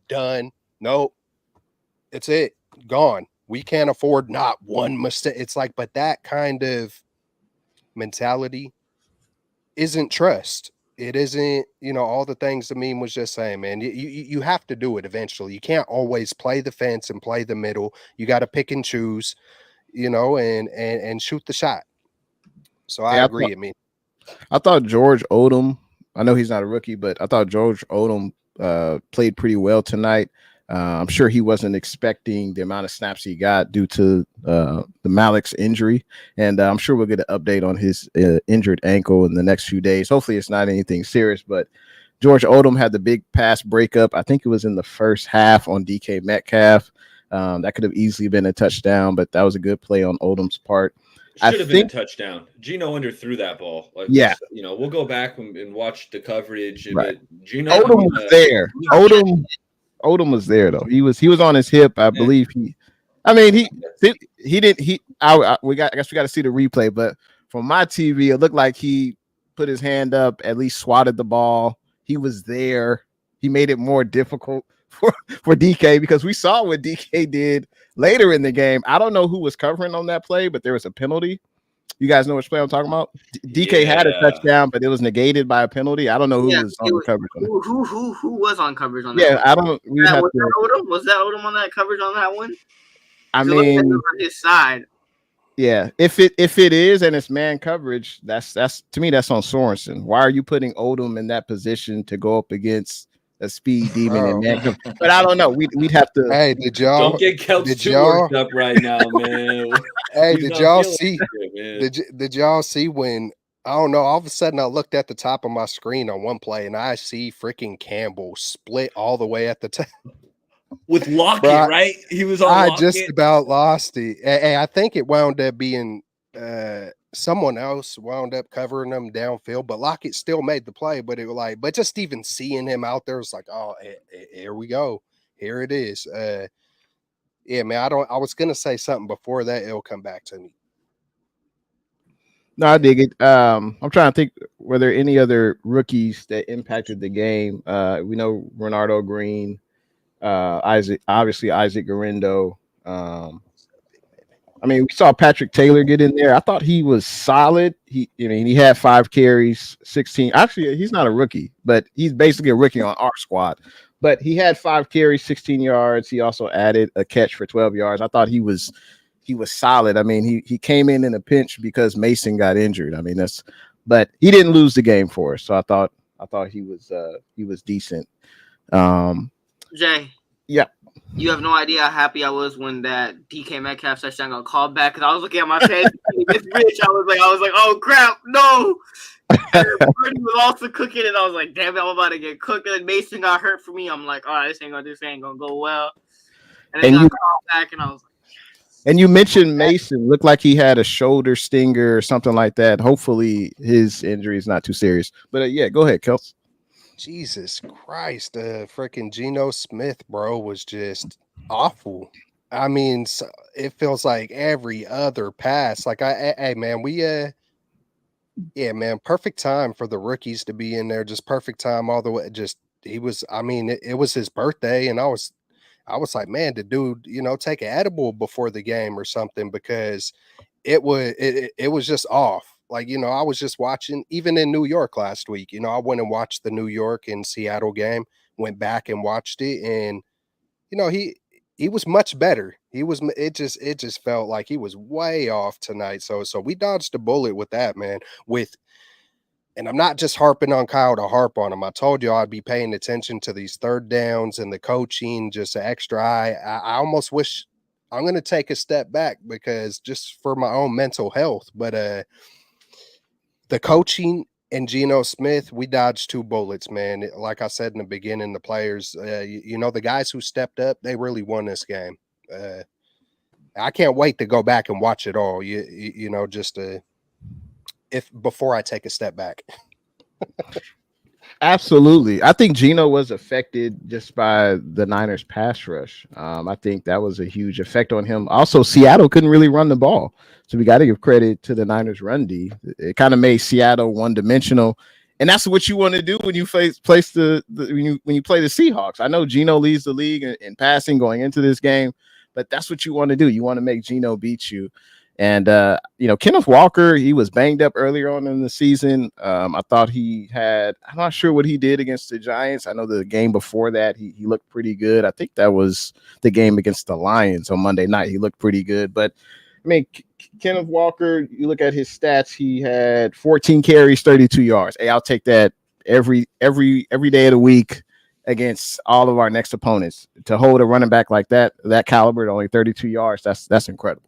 done. Nope, it's it, gone. We can't afford not one mistake. It's like, but that kind of mentality isn't trust. It isn't, all the things the meme was just saying, man. You have to do it eventually. You can't always play the fence and play the middle. You got to pick and choose, and shoot the shot. So I agree. I thought George Odom, I know he's not a rookie, but I thought George Odom played pretty well tonight. I'm sure he wasn't expecting the amount of snaps he got due to the Malik's injury. And I'm sure we'll get an update on his injured ankle in the next few days. Hopefully it's not anything serious, but George Odom had the big pass breakup. I think it was in the first half on DK Metcalf. That could have easily been a touchdown, but that was a good play on Odom's part. Should have been a touchdown. Geno underthrew that ball. Like, yeah. We'll go back and watch the coverage. Right. Geno Odom was there. Odom was there though. He was on his hip. I believe I guess we got to see the replay, but from my TV, it looked like he put his hand up, at least swatted the ball. He was there. He made it more difficult for DK, because we saw what DK did later in the game. I don't know who was covering on that play, but there was a penalty. You guys know which play I'm talking about? DK had a touchdown, but it was negated by a penalty. I don't know who was on coverage on that. Who was on coverage on that? Yeah, I don't. Was that Odom on that coverage on that one? I mean, his side. Yeah, if it is and it's man coverage, that's to me that's on Sorensen. Why are you putting Odom in that position to go up against a speed demon and man coverage? But I don't know. We'd have to. Hey, don't get Kelts too worked up right now, man? Hey, did y'all see? Did y'all see when? I don't know. All of a sudden, I looked at the top of my screen on one play, and I see freaking Campbell split all the way at the top. With Lockett, right? He was on Lockett. I just about lost it. Hey, I think it wound up being someone else wound up covering them downfield, but Lockett still made the play. But it was like, but just even seeing him out there was like, oh, here we go. Here it is. Yeah, man, I was gonna say something before that. It'll come back to me. No, I dig it. I'm trying to think, were there any other rookies that impacted the game? We know Renardo Green, Isaac Garendo. I mean, we saw Patrick Taylor get in there. I thought he was solid. He had 5 carries, 16. Actually, he's not a rookie, but he's basically a rookie on our squad. But he had 5 carries, 16 yards. He also added a catch for 12 yards. I thought he was solid. I mean, he came in a pinch because Mason got injured. I mean, but he didn't lose the game for us. So I thought he was decent. Jay, Yeah. You have no idea how happy I was when that DK Metcalf touchdown got called back, because I was looking at my fantasy team against Rich. I was like, oh crap, no. And Brady was also cooking, and I was like, damn it, I'm about to get cooked. And Mason got hurt for me. I'm like, all right, this ain't gonna go well. And then got called back, and I was like, yes. And you mentioned Mason looked like he had a shoulder stinger or something like that. Hopefully his injury is not too serious. But yeah, go ahead, Kels. Jesus Christ, freaking Geno Smith, bro, was just awful. I mean, it feels like every other pass. Like, hey, man, yeah, man, perfect time for the rookies to be in there. Just perfect time all the way. He was. I mean, it was his birthday, and I was like, man, the dude, take an edible before the game or something, because it was just off. Like, I was just watching, even in New York last week, I went and watched the New York and Seattle game, went back and watched it. And, he was much better. It just felt like he was way off tonight. So we dodged a bullet with that, man, and I'm not just harping on Kyle to harp on him. I told you I'd be paying attention to these third downs and the coaching, just an extra eye. I almost wish I'm going to take a step back, because just for my own mental health. But the coaching and Geno Smith, we dodged two bullets, man. Like I said in the beginning, the players, the guys who stepped up, they really won this game. I can't wait to go back and watch it all. Before I take a step back. Absolutely. I think Geno was affected just by the Niners pass rush. I think that was a huge effect on him. Also, Seattle couldn't really run the ball. So we got to give credit to the Niners run D. It kind of made Seattle one-dimensional. And that's what you want to do when you when you play the Seahawks. I know Geno leads the league in passing going into this game, but that's what you want to do. You want to make Geno beat you. And, Kenneth Walker, he was banged up earlier on in the season. I thought I'm not sure what he did against the Giants. I know the game before that, he looked pretty good. I think that was the game against the Lions on Monday night. He looked pretty good. But, I mean, Kenneth Walker, you look at his stats, he had 14 carries, 32 yards. Hey, I'll take that every day of the week against all of our next opponents. To hold a running back like that caliber to only 32 yards, that's incredible.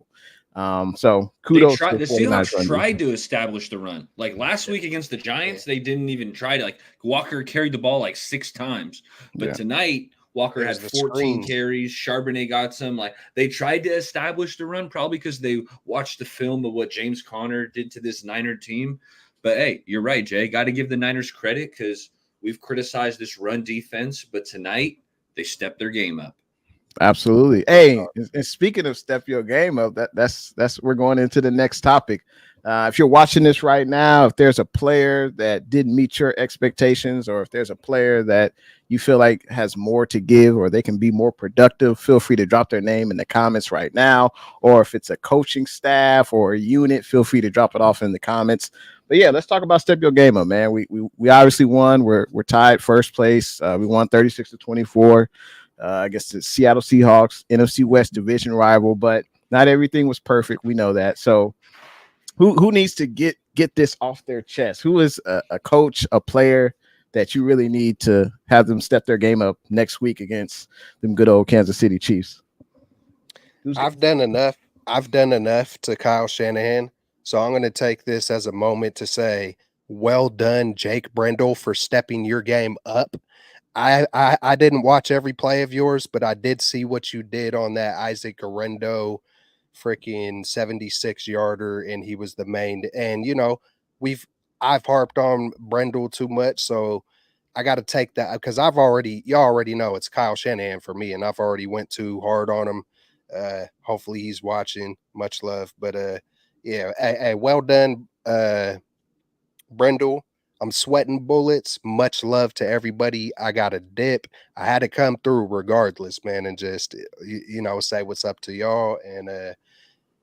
So kudos. The Seahawks tried to establish the run. Like last week against the Giants, they didn't even try to. Like Walker carried the ball like 6 times, but tonight Walker had 14 carries. Charbonnet got some. Like they tried to establish the run, probably because they watched the film of what James Conner did to this Niner team. But hey, you're right, Jay. Got to give the Niners credit, because we've criticized this run defense, but tonight they stepped their game up. Absolutely. Hey, and speaking of step your game up, that's we're going into the next topic. If you're watching this right now, if there's a player that didn't meet your expectations, or if there's a player that you feel like has more to give, or they can be more productive, feel free to drop their name in the comments right now. Or if it's a coaching staff or a unit, feel free to drop it off in the comments. But yeah, let's talk about step your game up, man. We obviously won. We're tied first place. We won 36-24. Against the Seattle Seahawks, NFC West division rival, but not everything was perfect. We know that. So who needs to get this off their chest? Who is a coach, a player that you really need to have them step their game up next week against them good old Kansas City Chiefs? I've done enough to Kyle Shanahan. So I'm going to take this as a moment to say, well done, Jake Brendel, for stepping your game up. I didn't watch every play of yours, but I did see what you did on that Isaac Arendo freaking 76-yarder, and he was the main. And I've harped on Brendel too much, so I got to take that, because you already know it's Kyle Shanahan for me, and I've already went too hard on him. Hopefully he's watching. Much love, but hey, well done, Brendel. I'm sweating bullets. Much love to everybody. I got a dip. I had to come through regardless, man, and just, say what's up to y'all. And,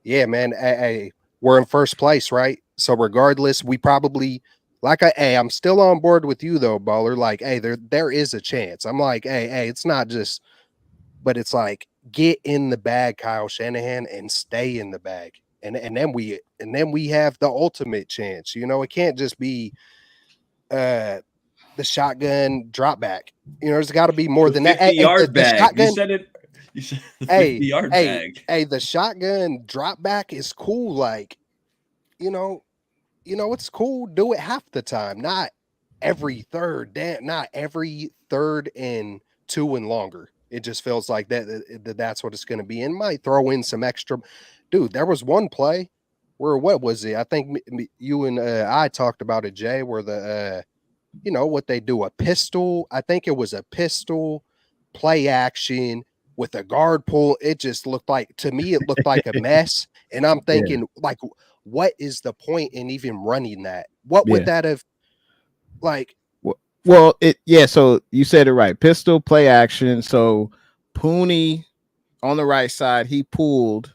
yeah, man, hey, we're in first place, right? So regardless, we probably, I'm still on board with you, though, Baller. Like, hey, there is a chance. I'm like, hey, it's not just, but it's like, get in the bag, Kyle Shanahan, and stay in the bag. And then we have the ultimate chance. It can't just be, the shotgun drop back. You know, there's got to be more than that. 50-yard bag. Shotgun, You said it. You said the 50-yard bag. Hey, the shotgun drop back is cool. Like, you know, it's cool. Do it half the time, not every third. Not every 3rd and 2 and longer. It just feels like that's what it's going to be. And might throw in some extra. Dude, there was one play where, what was it? I think you and I talked about it, Jay, where the you know what they do, a pistol. I think it was a pistol play action with a guard pull. It just looked like, to me, it looked like a mess. And I'm thinking, like, what is the point in even running that? What would that have, like? Well, so you said it right. Pistol play action. So Pooney on the right side, he pulled.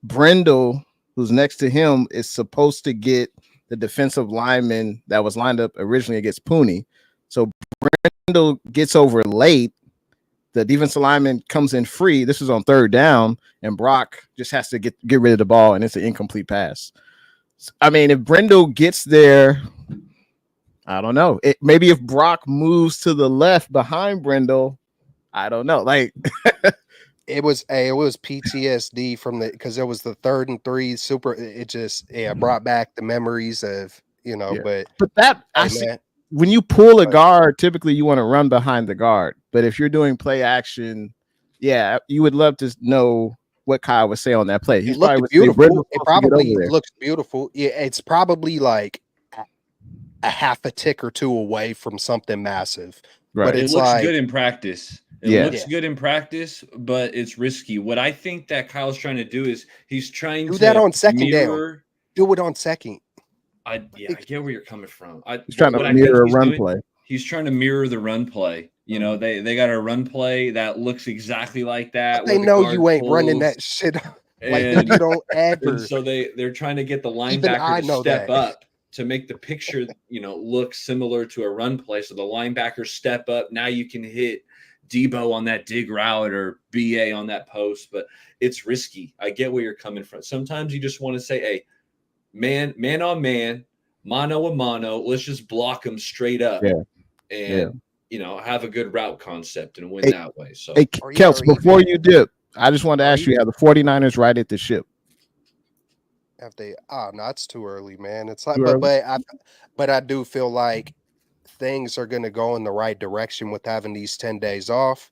Brindle, who's next to him, is supposed to get the defensive lineman that was lined up originally against Pooney. So Brindle gets over late. The defensive lineman comes in free. This is on 3rd down, and Brock just has to get rid of the ball, and it's an incomplete pass. I mean, if Brindle gets there, I don't know. Maybe if Brock moves to the left behind Brindle, I don't know. Like it was PTSD from because it was the 3rd and 3 super. It just brought back the memories of, you know. But that when you pull a guard, typically you want to run behind the guard. But if you're doing play action, you would love to know what Kyle would say on that play. It looked beautiful. It probably looks beautiful. Yeah, it's probably like a half a tick or 2 away from something massive. Right. But it looks good in practice. It looks good in practice, but it's risky. What I think that Kyle's trying to do is he's trying to do that on second down. Do it on second. I get where you're coming from. He's trying to mirror a run play. He's trying to mirror the run play. You know, they got a run play that looks exactly like that. They know you ain't running that shit. Like you don't ever. And so they're trying to get the linebacker to step up to make the picture, you know, look similar to a run play. So the linebackers step up. Now you can hit Debo on that dig route or BA on that post, but it's risky. I get where you're coming from. Sometimes you just want to say, hey, man on man, mano a mano, let's just block them straight up and you know, have a good route concept and win that way. So hey, Kelps, before you dip, I just wanted to ask you, have the 49ers right at the ship? Have they? Oh, no, it's too early, man. It's like, but I do feel like things are going to go in the right direction with having these 10 days off.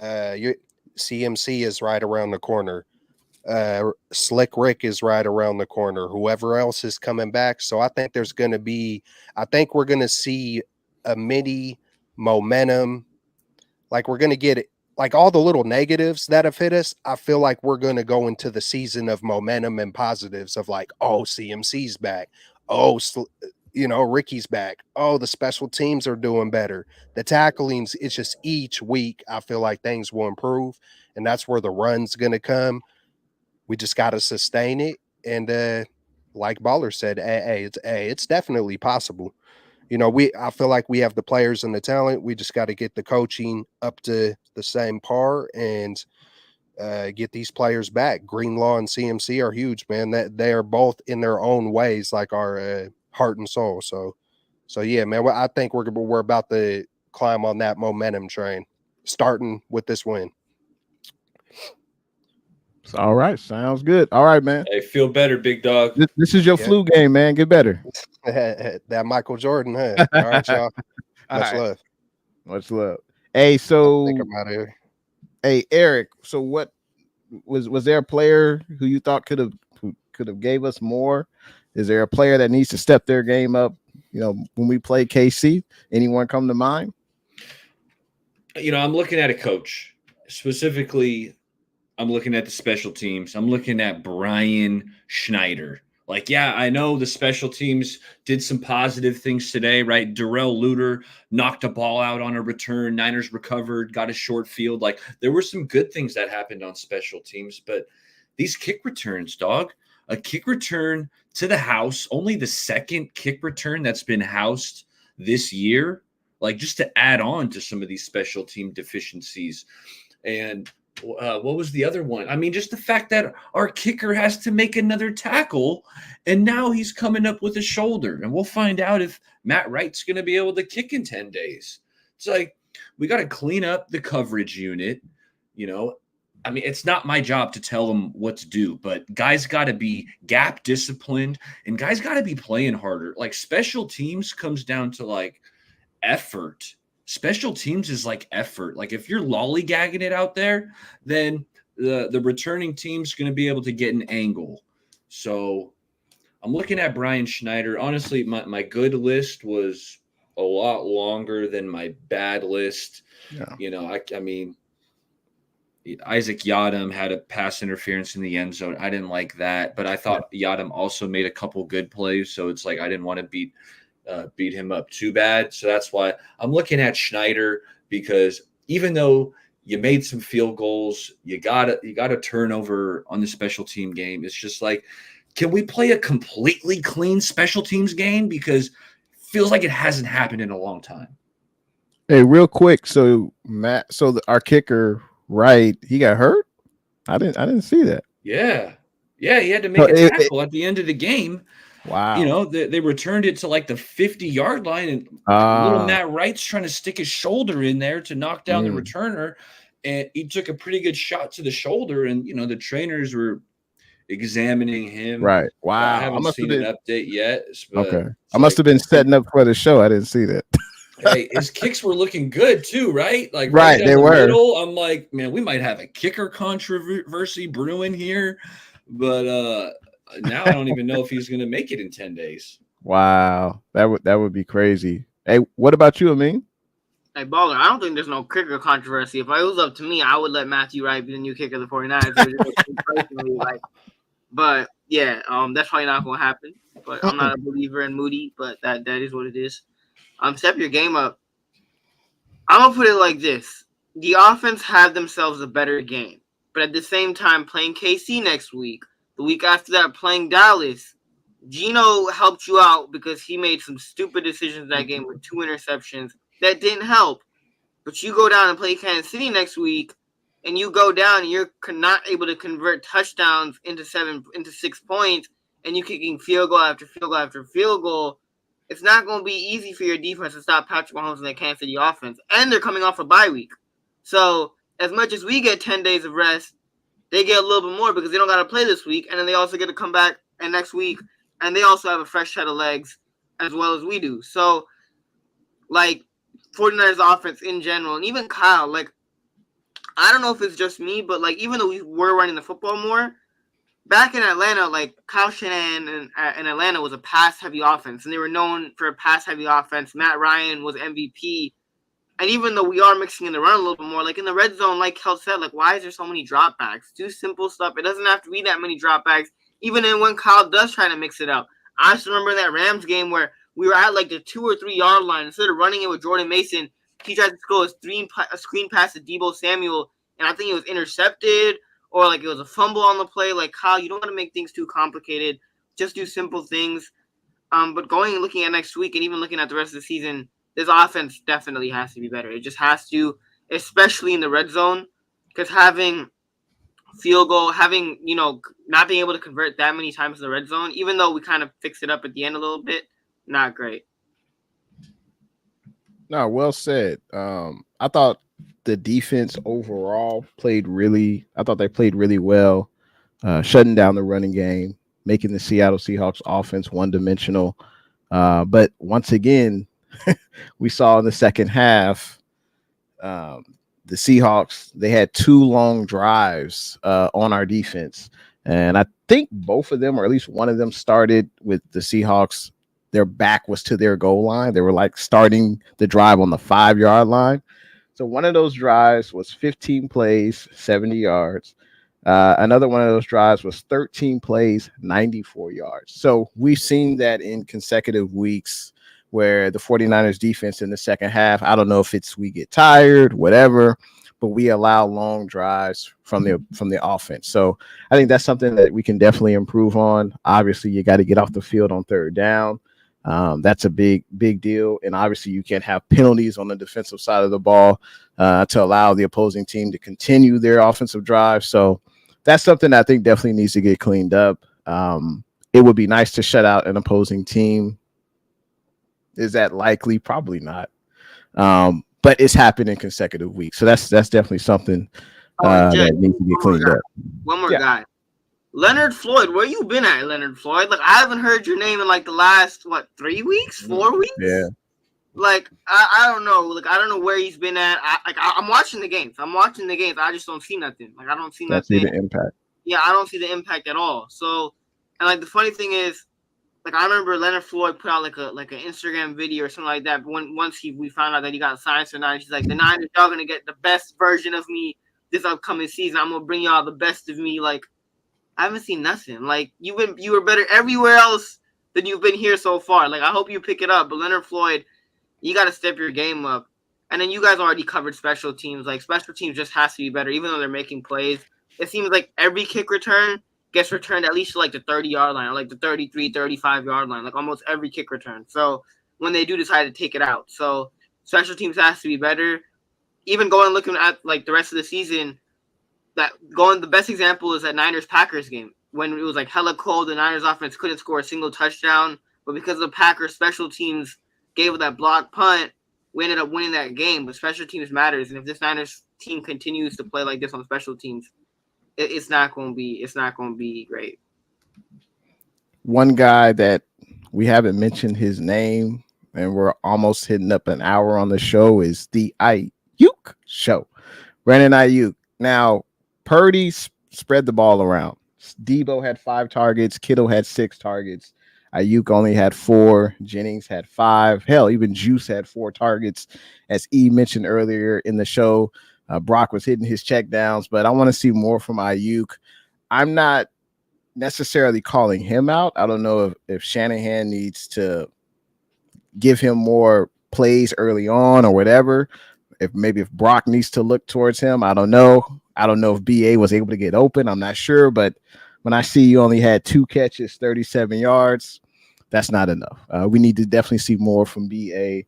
CMC is right around the corner. Slick Rick is right around the corner. Whoever else is coming back. So I think we're going to see a mini momentum. Like we're going to get it. Like all the little negatives that have hit us, I feel like we're going to go into the season of momentum and positives of like, oh, CMC's back. Oh, you know, Ricky's back. Oh, the special teams are doing better. The tacklings, it's just each week, I feel like things will improve. And that's where the run's going to come. We just got to sustain it. And like Baller said, it's definitely possible. You know, I feel like we have the players and the talent. We just got to get the coaching up to the same par and get these players back. Greenlaw and CMC are huge, man. That they are both in their own ways, like our heart and soul. So yeah, man. I think we're about to climb on that momentum train, starting with this win. All right, sounds good. All right, man. Hey, feel better, big dog. This is your flu game, man. Get better. That Michael Jordan, huh? All right, y'all. Much love. Much love. Hey, so I think I'm out of here. Hey, Eric. So, what was there a player who you thought could have gave us more? Is there a player that needs to step their game up? You know, when we play KC, anyone come to mind? You know, I'm looking at a coach specifically. I'm looking at the special teams. I'm looking at Brian Schneider. Like, yeah, I know the special teams did some positive things today, right? Darrell Luter knocked a ball out on a return. Niners recovered, got a short field. Like, there were some good things that happened on special teams. But these kick returns, dog, a kick return to the house, only the second kick return that's been housed this year, like just to add on to some of these special team deficiencies. And What was the other one? I mean, just the fact that our kicker has to make another tackle, and now he's coming up with a shoulder, and we'll find out if Matt Wright's going to be able to kick in 10 days. It's like we got to clean up the coverage unit. I mean, it's not my job to tell them what to do, but guys got to be gap disciplined, and guys got to be playing harder. Like special teams comes down to like effort. Special teams is like effort. Like if you're lollygagging it out there, then the returning team's going to be able to get an angle. So I'm looking at Brian Schneider. Honestly, my good list was a lot longer than my bad list. Yeah. I mean, Isaac Yadam had a pass interference in the end zone. I didn't like that, but I thought Yadam also made a couple good plays. So it's like I didn't want to beat him up too bad. So that's why I'm looking at Schneider, because even though you made some field goals, you got a turnover on the special team game. It's just like, can we play a completely clean special teams game? Because it feels like it hasn't happened in a long time. Hey, real quick. So Matt, our kicker, Wright, he got hurt? I didn't see that. Yeah. He had to make a tackle at the end of the game. Wow. They returned it to like the 50-yard line, and little Matt Wright's trying to stick his shoulder in there to knock down the returner, and he took a pretty good shot to the shoulder, and the trainers were examining him. Right. Wow. I haven't seen an update yet. Okay. I must have been setting up for the show. I didn't see that. Hey, his kicks were looking good too, right? Like right they were. Middle, I'm like, man, we might have a kicker controversy brewing here, but now I don't even know if he's going to make it in 10 days. Wow, that would be crazy. Hey, what about you, Amin? Hey, Baller, I don't think there's no kicker controversy. If it was up to me, I would let Matthew Wright be the new kicker of the 49ers. But yeah, that's probably not going to happen. But I'm not a believer in Moody, but that is what it is. Step your game up. I'm going to put it like this. The offense had themselves a better game. But at the same time, playing KC next week, the week after that, playing Dallas, Gino helped you out because he made some stupid decisions in that game with 2 interceptions. That didn't help. But you go down and play Kansas City next week, and you go down and you're not able to convert touchdowns into 6 points, and you're kicking field goal after field goal after field goal. It's not going to be easy for your defense to stop Patrick Mahomes and the Kansas City offense. And they're coming off a bye week. So as much as we get 10 days of rest, they get a little bit more because they don't got to play this week. And then they also get to come back and next week. And they also have a fresh set of legs as well as we do. So, 49ers offense in general, and even Kyle, I don't know if it's just me, but, even though we were running the football more, back in Atlanta, Kyle Shanahan in Atlanta was a pass-heavy offense, and they were known for a pass-heavy offense. Matt Ryan was MVP. And even though we are mixing in the run a little bit more, in the red zone, like Kel said, why is there so many dropbacks? Do simple stuff. It doesn't have to be that many dropbacks, even when Kyle does try to mix it up. I just remember that Rams game where we were at, the 2 or 3 yard line. Instead of running it with Jordan Mason, he tried to throw a screen pass to Deebo Samuel, and I think it was intercepted, or it was a fumble on the play. Kyle, you don't want to make things too complicated. Just do simple things. But going and looking at next week and even looking at the rest of the season, this offense definitely has to be better. It just has to, especially in the red zone, because having field goal, not being able to convert that many times in the red zone, even though we kind of fixed it up at the end a little bit, not great. No, well said. I thought the defense overall played really well, shutting down the running game, making the Seattle Seahawks offense one-dimensional. But once again, we saw in the second half, the Seahawks, they had 2 long drives on our defense. And I think both of them, or at least one of them, started with the Seahawks. Their back was to their goal line. They were starting the drive on the 5-yard line. So one of those drives was 15 plays, 70 yards. Another one of those drives was 13 plays, 94 yards. So we've seen that in consecutive weeks where the 49ers defense in the second half, I don't know if it's we get tired, whatever, but we allow long drives from the offense. So I think that's something that we can definitely improve on. Obviously, you got to get off the field on 3rd down. That's a big deal. And obviously you can't have penalties on the defensive side of the ball to allow the opposing team to continue their offensive drive. So that's something I think definitely needs to get cleaned up. It would be nice to shut out an opposing team. Is that likely? Probably not. But it's happened in consecutive weeks. So that's definitely something that needs to get cleaned up. One more guy. Leonard Floyd, where you been at, Leonard Floyd? Like, I haven't heard your name in like the last 3 weeks, 4 weeks. Yeah. Like, I don't know. Like, I don't know where he's been at. I'm watching the games. I just don't see nothing. Like, I don't see nothing. See the impact. Yeah, I don't see the impact at all. So, and like the funny thing is, like I remember Leonard Floyd put out like an Instagram video or something like that. But once we found out that he got signed to the Niners, he's like, the Niners are gonna get the best version of me this upcoming season. I'm gonna bring y'all the best of me. Like, I haven't seen nothing. Like, you were better everywhere else than you've been here so far. Like, I hope you pick it up. But Leonard Floyd, you got to step your game up. And then you guys already covered special teams. Like, special teams just has to be better, even though they're making plays. It seems like every kick return gets returned at least to like the 30-yard line, or like the 33, 35-yard line, like almost every kick return. So when they do decide to take it out. So special teams has to be better. Even looking at like the rest of the season, the best example is that Niners-Packers game. When it was like hella cold, the Niners offense couldn't score a single touchdown. But because the Packers special teams gave that block punt, we ended up winning that game. But special teams matters. And if this Niners team continues to play like this on special teams, it's not going to be great. One guy that we haven't mentioned his name, and we're almost hitting up an hour on the show, is the Ayuk show. Brandon Ayuk. Now, Purdy spread the ball around. Debo had 5 targets. Kittle had 6 targets. Ayuk only had 4. Jennings had 5. Hell, even Juice had 4 targets. As E mentioned earlier in the show, Brock was hitting his checkdowns, but I want to see more from Ayuk. I'm not necessarily calling him out. I don't know if Shanahan needs to give him more plays early on or whatever. If Brock needs to look towards him, I don't know. I don't know if BA was able to get open. I'm not sure, but when I see you only had 2 catches, 37 yards, that's not enough. We need to definitely see more from BA.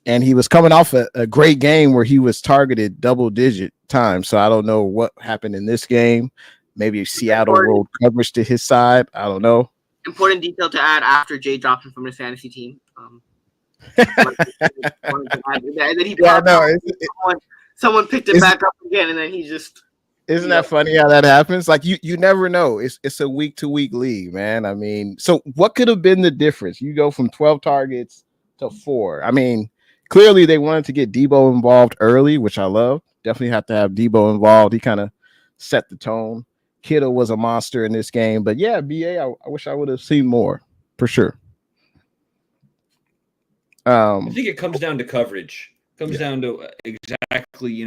And he was coming off a great game where he was targeted double-digit times. So I don't know what happened in this game. Maybe Seattle rolled coverage to his side. I don't know. Important detail to add after Jay dropped him from his fantasy team. Someone picked it back up again, and then he just. Isn't that funny how that happens? Like you never know. It's a week-to-week league, man. I mean, so what could have been the difference? You go from 12 targets to 4. I mean, clearly they wanted to get Debo involved early, which I love. Definitely have to have Debo involved. He kind of set the tone. Kittle was a monster in this game, but yeah, BA, I wish I would have seen more for sure. I think it comes down to coverage. It comes down to exactly,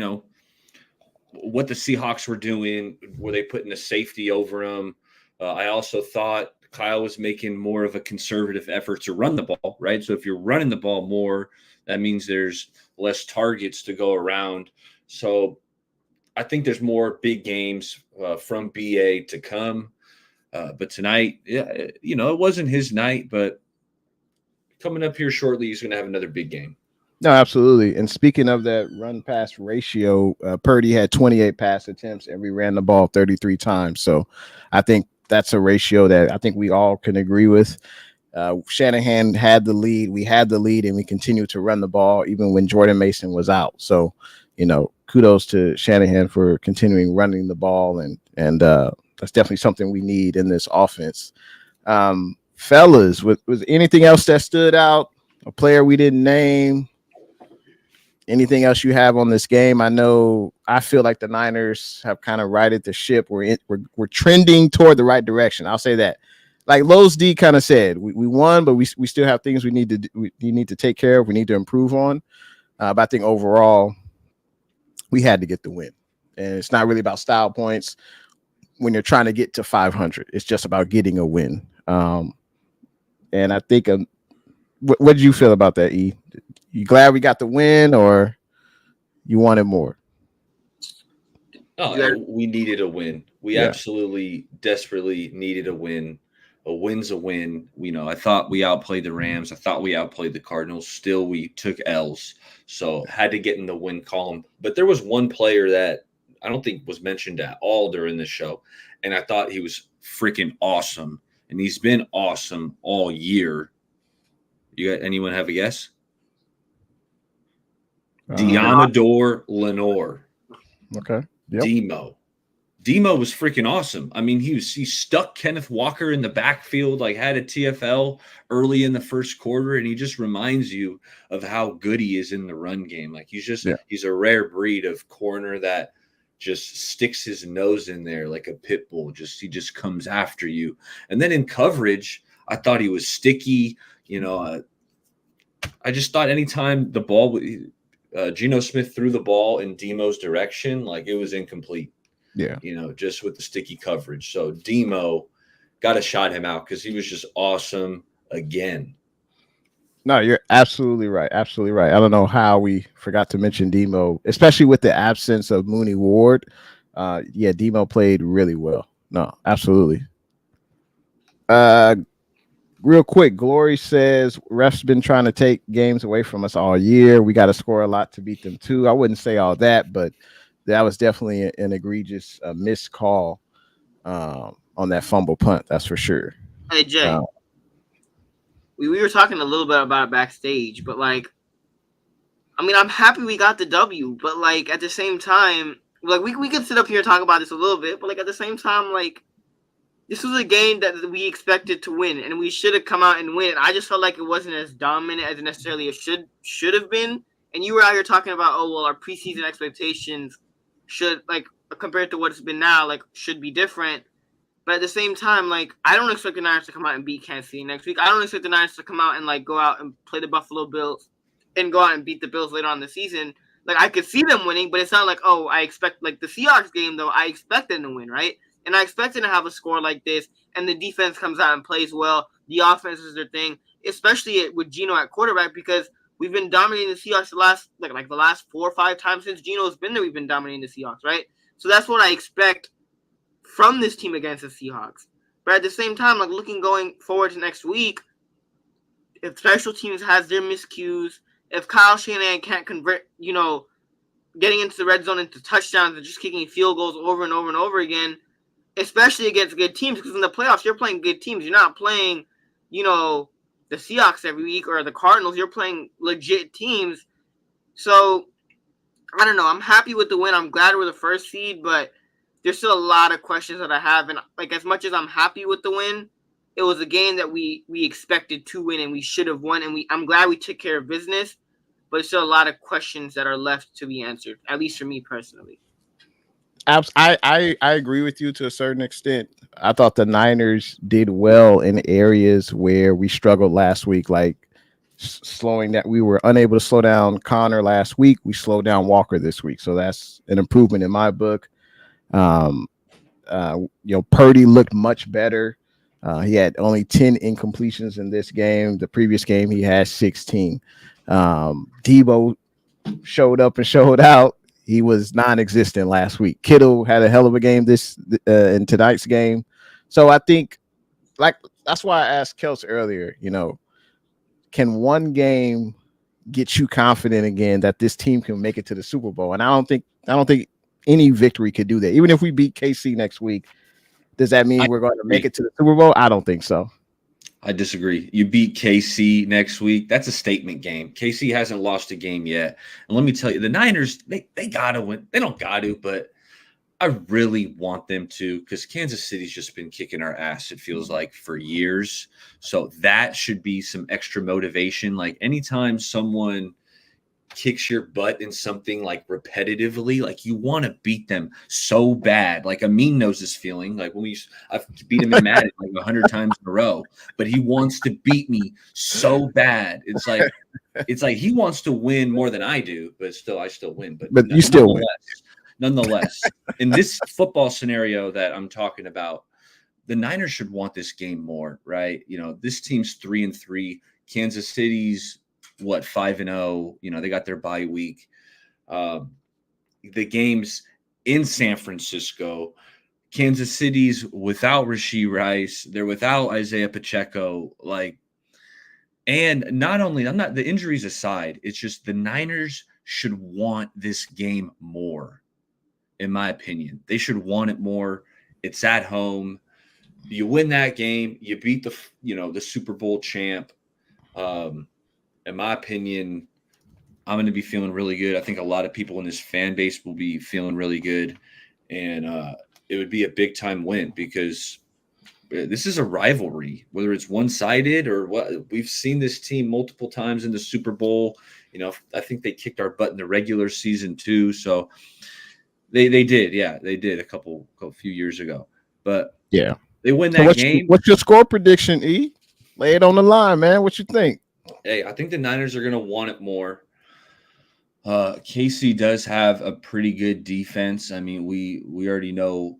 what the Seahawks were doing. Were they putting a safety over them? I also thought Kyle was making more of a conservative effort to run the ball, right? So if you're running the ball more, that means there's less targets to go around. So I think there's more big games from BA to come. But tonight, it wasn't his night, but coming up here shortly, he's going to have another big game. No, absolutely. And speaking of that run-pass ratio, Purdy had 28 pass attempts, and we ran the ball 33 times. So I think that's a ratio that I think we all can agree with. Shanahan had the lead. We had the lead, and we continued to run the ball even when Jordan Mason was out. So, kudos to Shanahan for continuing running the ball, and that's definitely something we need in this offense. Fellas, was anything else that stood out? A player we didn't name? Anything else you have on this game? I feel like the Niners have kind of righted the ship. We're trending toward the right direction. I'll say that. Like Lowe's D kind of said, we won, but we still have things we need to take care of. We need to improve on. But I think overall, we had to get the win. And it's not really about style points when you're trying to get to 500. It's just about getting a win. And I think, what did you feel about that, E? You glad we got the win, or you wanted more? Oh, we needed a win. We absolutely, desperately needed a win. A win's a win. I thought we outplayed the Rams. I thought we outplayed the Cardinals. Still, we took L's. So had to get in the win column. But there was one player that I don't think was mentioned at all during the show. And I thought he was freaking awesome. And he's been awesome all year. Anyone have a guess? Deonador Lenore. Okay. Yep. Demo was freaking awesome. I mean, he stuck Kenneth Walker in the backfield, like had a TFL early in the first quarter, and he just reminds you of how good he is in the run game. Like he's a rare breed of corner that just sticks his nose in there like a pit bull. He just comes after you. And then in coverage, I thought he was sticky. I just thought anytime the ball, Geno Smith threw the ball in Demo's direction, like it was incomplete. Yeah. Just with the sticky coverage. So Demo got to shout him out because he was just awesome again. No, you're absolutely right. Absolutely right. I don't know how we forgot to mention Demo, especially with the absence of Mooney Ward. Demo played really well. No, absolutely. Real quick, Glory says refs been trying to take games away from us all year. We got to score a lot to beat them too. I wouldn't say all that, but that was definitely an egregious missed call on that fumble punt. That's for sure. Hey, Jay. We were talking a little bit about it backstage, but I'm happy we got the W, but at the same time, we could sit up here and talk about this a little bit, but at the same time, this was a game that we expected to win, and we should have come out and win. I just felt like it wasn't as dominant as it necessarily should have been. And you were out here talking about, our preseason expectations should, compared to what it's been now, should be different. But at the same time, I don't expect the Niners to come out and beat Kansas City next week. I don't expect the Niners to come out and go out and play the Buffalo Bills and go out and beat the Bills later on in the season. I could see them winning, but it's not I expect the Seahawks game though. I expect them to win, right? And I expect them to have a score like this, and the defense comes out and plays well. The offense is their thing, especially with Geno at quarterback, because we've been dominating the Seahawks the last the last 4 or 5 times since Geno's been there. We've been dominating the Seahawks, right? So that's what I expect from this team against the Seahawks. But at the same time, looking going forward to next week, if special teams has their miscues, if Kyle Shanahan can't convert, getting into the red zone into touchdowns and just kicking field goals over and over and over again, especially against good teams, because in the playoffs, you're playing good teams. You're not playing, the Seahawks every week or the Cardinals. You're playing legit teams. So, I don't know. I'm happy with the win. I'm glad we're the first seed, but there's still a lot of questions that I have. And, as much as I'm happy with the win, it was a game that we expected to win and we should have won. And I'm glad we took care of business, but there's still a lot of questions that are left to be answered, at least for me personally. I agree with you to a certain extent. I thought the Niners did well in areas where we struggled last week, slowing that. We were unable to slow down Connor last week. We slowed down Walker this week, so that's an improvement in my book. Purdy looked much better. He had only 10 incompletions in this game. The previous game he had 16. Debo showed up and showed out. He was non-existent last week. Kittle had a hell of a game in tonight's game. So I think that's why I asked Kels earlier, can one game get you confident again that this team can make it to the Super Bowl? And I don't think any victory could do that. Even if we beat KC next week, does that mean we're going to make it to the Super Bowl? I don't think so. I disagree. You beat KC next week. That's a statement game. KC hasn't lost a game yet. And let me tell you, the Niners, they got to win. They don't got to, but I really want them to, because Kansas City's just been kicking our ass, it feels like, for years. So that should be some extra motivation. Anytime someone kicks your butt in something repetitively, you want to beat them so bad. Amin knows this feeling. When I've beat him in Madden 100 times in a row, but he wants to beat me so bad. It's like he wants to win more than I do, but I still win. But you still win. Nonetheless, in this football scenario that I'm talking about, the Niners should want this game more, right? This team's 3-3. Kansas City's 5-0, they got their bye week. The games in San Francisco, Kansas City's without Rashee Rice. They're without Isaiah Pacheco. And not only, the injuries aside, it's just the Niners should want this game more, in my opinion. They should want it more. It's at home. You win that game, you beat the Super Bowl champ. In my opinion, I'm going to be feeling really good. I think a lot of people in this fan base will be feeling really good. And it would be a big time win because this is a rivalry, whether it's one-sided or what. We've seen this team multiple times in the Super Bowl. I think they kicked our butt in the regular season too. So they did. Yeah, they did a few years ago. But yeah, they win that game. What's your score prediction, E? Lay it on the line, man. What you think? Hey, I think the Niners are going to want it more. KC does have a pretty good defense. I mean, we already know,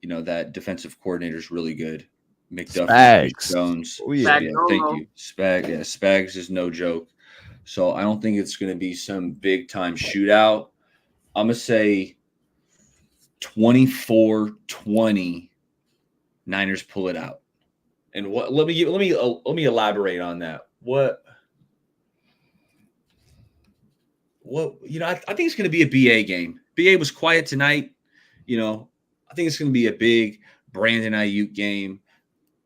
that defensive coordinator is really good. McDuffie, Jones. Oh, yeah. Thank you. Spags. Yeah, Spags is no joke. So I don't think it's going to be some big time shootout. I'm going to say 24-20. Niners pull it out. And what? Let me elaborate on that. What? I think it's going to be a BA game. BA was quiet tonight. I think it's going to be a big Brandon Ayuk game.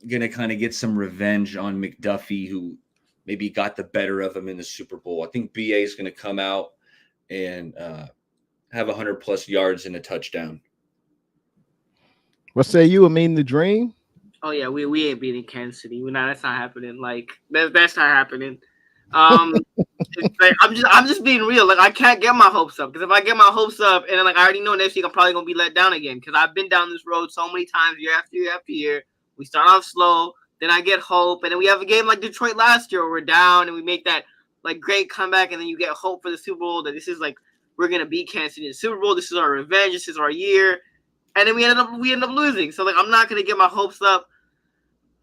Going to kind of get some revenge on McDuffie, who maybe got the better of him in the Super Bowl. I think BA is going to come out and have 100+ yards and a touchdown. What say you? The dream? Oh yeah, we ain't beating Kansas City. That's not happening. That's not happening. I'm just being real. I can't get my hopes up, because if I get my hopes up and then I already know next week I'm probably gonna be let down again, because I've been down this road so many times year after year after year. We start off slow, then I get hope, and then we have a game like Detroit last year where we're down and we make that great comeback, and then you get hope for the Super Bowl that this is we're gonna beat Kansas City in the Super Bowl. This is our revenge. This is our year, and then we end up losing. So I'm not gonna get my hopes up.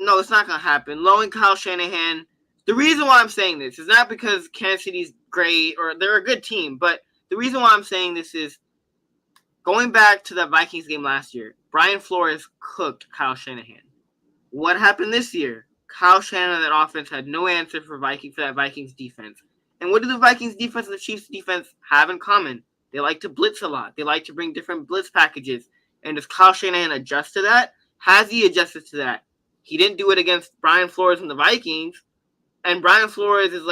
No, it's not gonna happen. Low and Kyle Shanahan. The reason why I'm saying this is not because Kansas City's great or they're a good team, but the reason why I'm saying this is going back to that Vikings game last year. Brian Flores cooked Kyle Shanahan. What happened this year? Kyle Shanahan and that offense had no answer for that Vikings defense. And what do the Vikings defense and the Chiefs defense have in common? They like to blitz a lot. They like to bring different blitz packages. And does Kyle Shanahan adjust to that? Has he adjusted to that? He didn't do it against Brian Flores and the Vikings. And Brian Flores is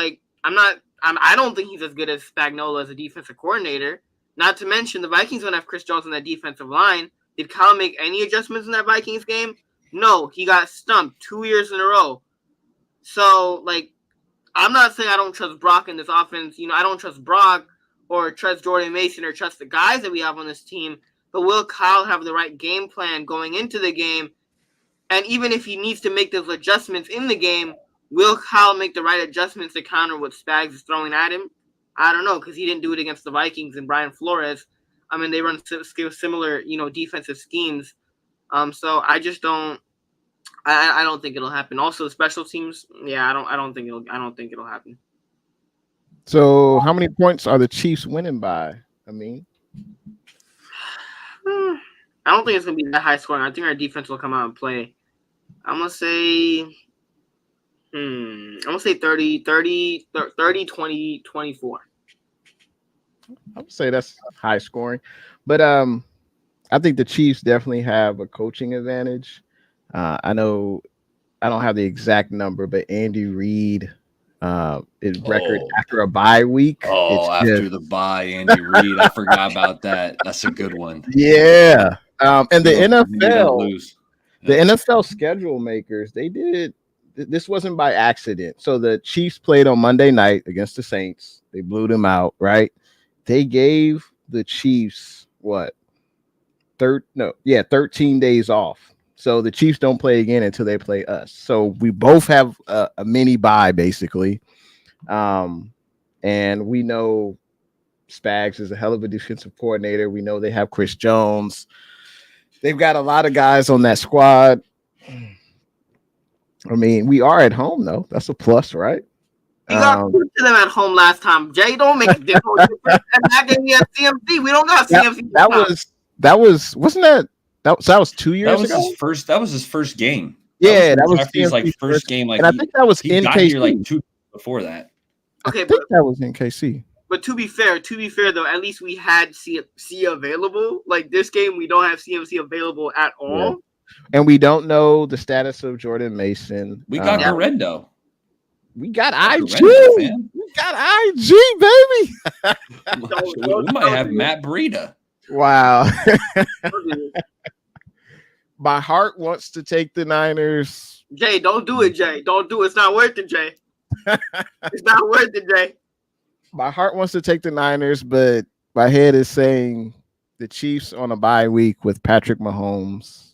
I don't think he's as good as Spagnuolo as a defensive coordinator. Not to mention the Vikings don't have Chris Jones on that defensive line. Did Kyle make any adjustments in that Vikings game? No, he got stumped 2 years in a row. So, I'm not saying I don't trust Brock in this offense. I don't trust Brock or trust Jordan Mason or trust the guys that we have on this team. But will Kyle have the right game plan going into the game? And even if he needs to make those adjustments in the game, will Kyle make the right adjustments to counter what Spags is throwing at him? I don't know, because he didn't do it against the Vikings and Brian Flores. They run similar, defensive schemes. So I just don't. I don't think it'll happen. Also, special teams. Yeah, I don't think it'll happen. So, how many points are the Chiefs winning by? I don't think it's gonna be that high scoring. I think our defense will come out and play. I'm gonna say 30, 20, 24. I would say that's high scoring, but I think the Chiefs definitely have a coaching advantage. I know I don't have the exact number, but Andy Reid is record after a bye week. After the bye, Andy Reid. I forgot about that. That's a good one. Yeah. And the NFL schedule makers, they did. This wasn't by accident. So the Chiefs played on Monday night against the Saints. They blew them out, right? They gave the Chiefs 13 days off. So the Chiefs don't play again until they play us. So we both have a mini bye, basically. And we know Spags is a hell of a defensive coordinator. We know they have Chris Jones. They've got a lot of guys on that squad. We are at home, though. That's a plus, right? We got to them at home last time. Jay, don't make a difference. And that game we had CMC. We don't got CMC. wasn't that was 2 years ago? That was his first game. Yeah, that was his like first game. Like, and I think that was he in got KC. here like 2 before that. Okay, I think that was in KC. But to be fair though, at least we had CMC available. Like this game, we don't have CMC available at all. Yeah. And we don't know the status of Jordan Mason. We got Garendo. We got IG. We got IG, baby. We might have Matt Breida. Wow. My heart wants to take the Niners. Jay, don't do it, Jay. Don't do it. It's not worth it, Jay. It's not worth it, Jay. My heart wants to take the Niners, but my head is saying the Chiefs on a bye week with Patrick Mahomes.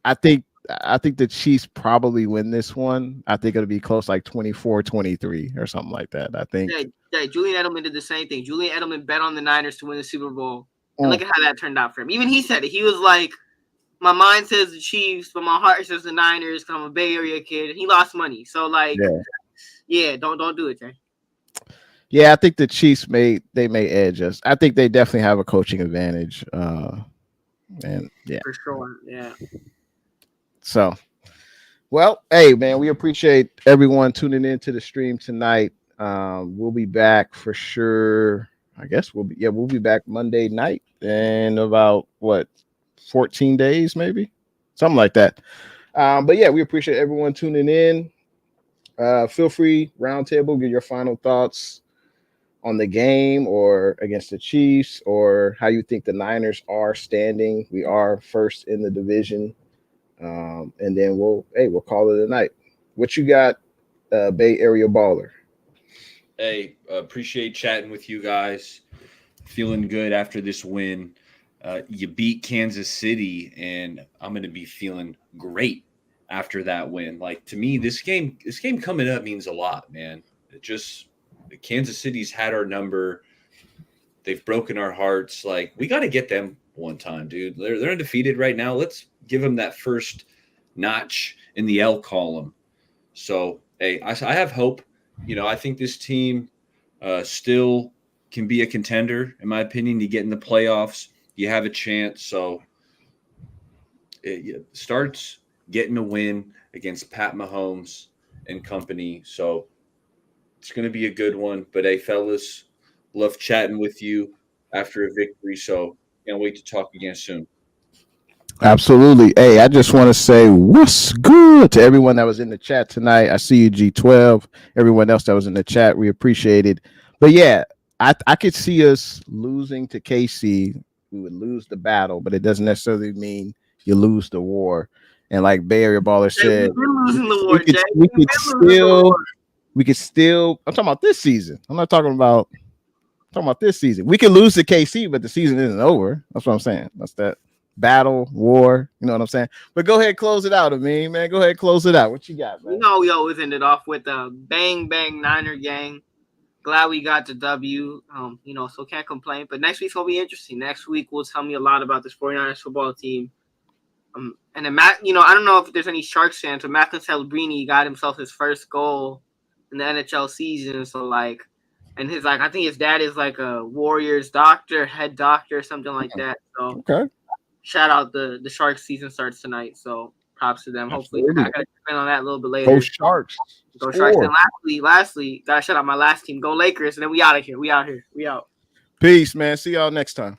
I think the Chiefs probably win this one. I think it'll be close, like 24-23 or something like that. I think. Yeah, Julian Edelman did the same thing. Julian Edelman bet on the Niners to win the Super Bowl. And look at how that turned out for him. Even he said it. He was like, my mind says the Chiefs, but my heart says the Niners because I'm a Bay Area kid. And he lost money. So, like, don't do it, Jay. Yeah, I think the Chiefs may edge us. I think they definitely have a coaching advantage. And yeah. For sure, yeah. So, well, hey, man, we appreciate everyone tuning in to the stream tonight. We'll be back for sure. I guess we'll be back Monday night in about 14 days, maybe something like that. But yeah, we appreciate everyone tuning in. Feel free, roundtable, give your final thoughts on the game or against the Chiefs, or how you think the Niners are standing. We are first in the division, and then we'll call it a night. What you got, Bay Area Baller? Hey, appreciate chatting with you guys. Feeling good after this win. You beat Kansas City, and I'm going to be feeling great after that win. Like, to me, this game coming up means a lot, man. Kansas City's had our number. They've broken our hearts. Like, we got to get them one time, dude. They're undefeated right now. Let's give them that first notch in the L column. So, hey, I have hope. I think this team still can be a contender, in my opinion. You get in the playoffs, you have a chance. So it starts getting a win against Pat Mahomes and company. So it's going to be a good one. But, hey, fellas, love chatting with you after a victory. So can't wait to talk again soon. Absolutely. Hey, I just want to say what's good to everyone that was in the chat tonight. I see you, G12. Everyone else that was in the chat, we appreciate it. But yeah, I could see us losing to KC. We would lose the battle, but it doesn't necessarily mean you lose the war. And like Bay Area Baller said, we could still. I'm talking about this season. I'm not talking about. I'm talking about this season. We can lose to KC, but the season isn't over. That's what I'm saying. That's that. Battle, war, you know what I'm saying? But go ahead, close it out, man. Go ahead, close it out. What you got, man? We always ended off with a bang, bang Niner gang. Glad we got the W. So can't complain. But next week's gonna be interesting. Next week will tell me a lot about this 49ers football team. And then Matt, I don't know if there's any Sharks fans, but Matthew Celebrini got himself his first goal in the NHL season. So I think his dad is like a Warriors head doctor, or something like that. So okay. Shout out the Sharks season starts tonight, so props to them. Hopefully, I gotta depend on that a little bit later. Go Sharks! Go Sharks! And lastly, gotta shout out my last team. Go Lakers! And then we out of here. We out. Peace, man. See y'all next time.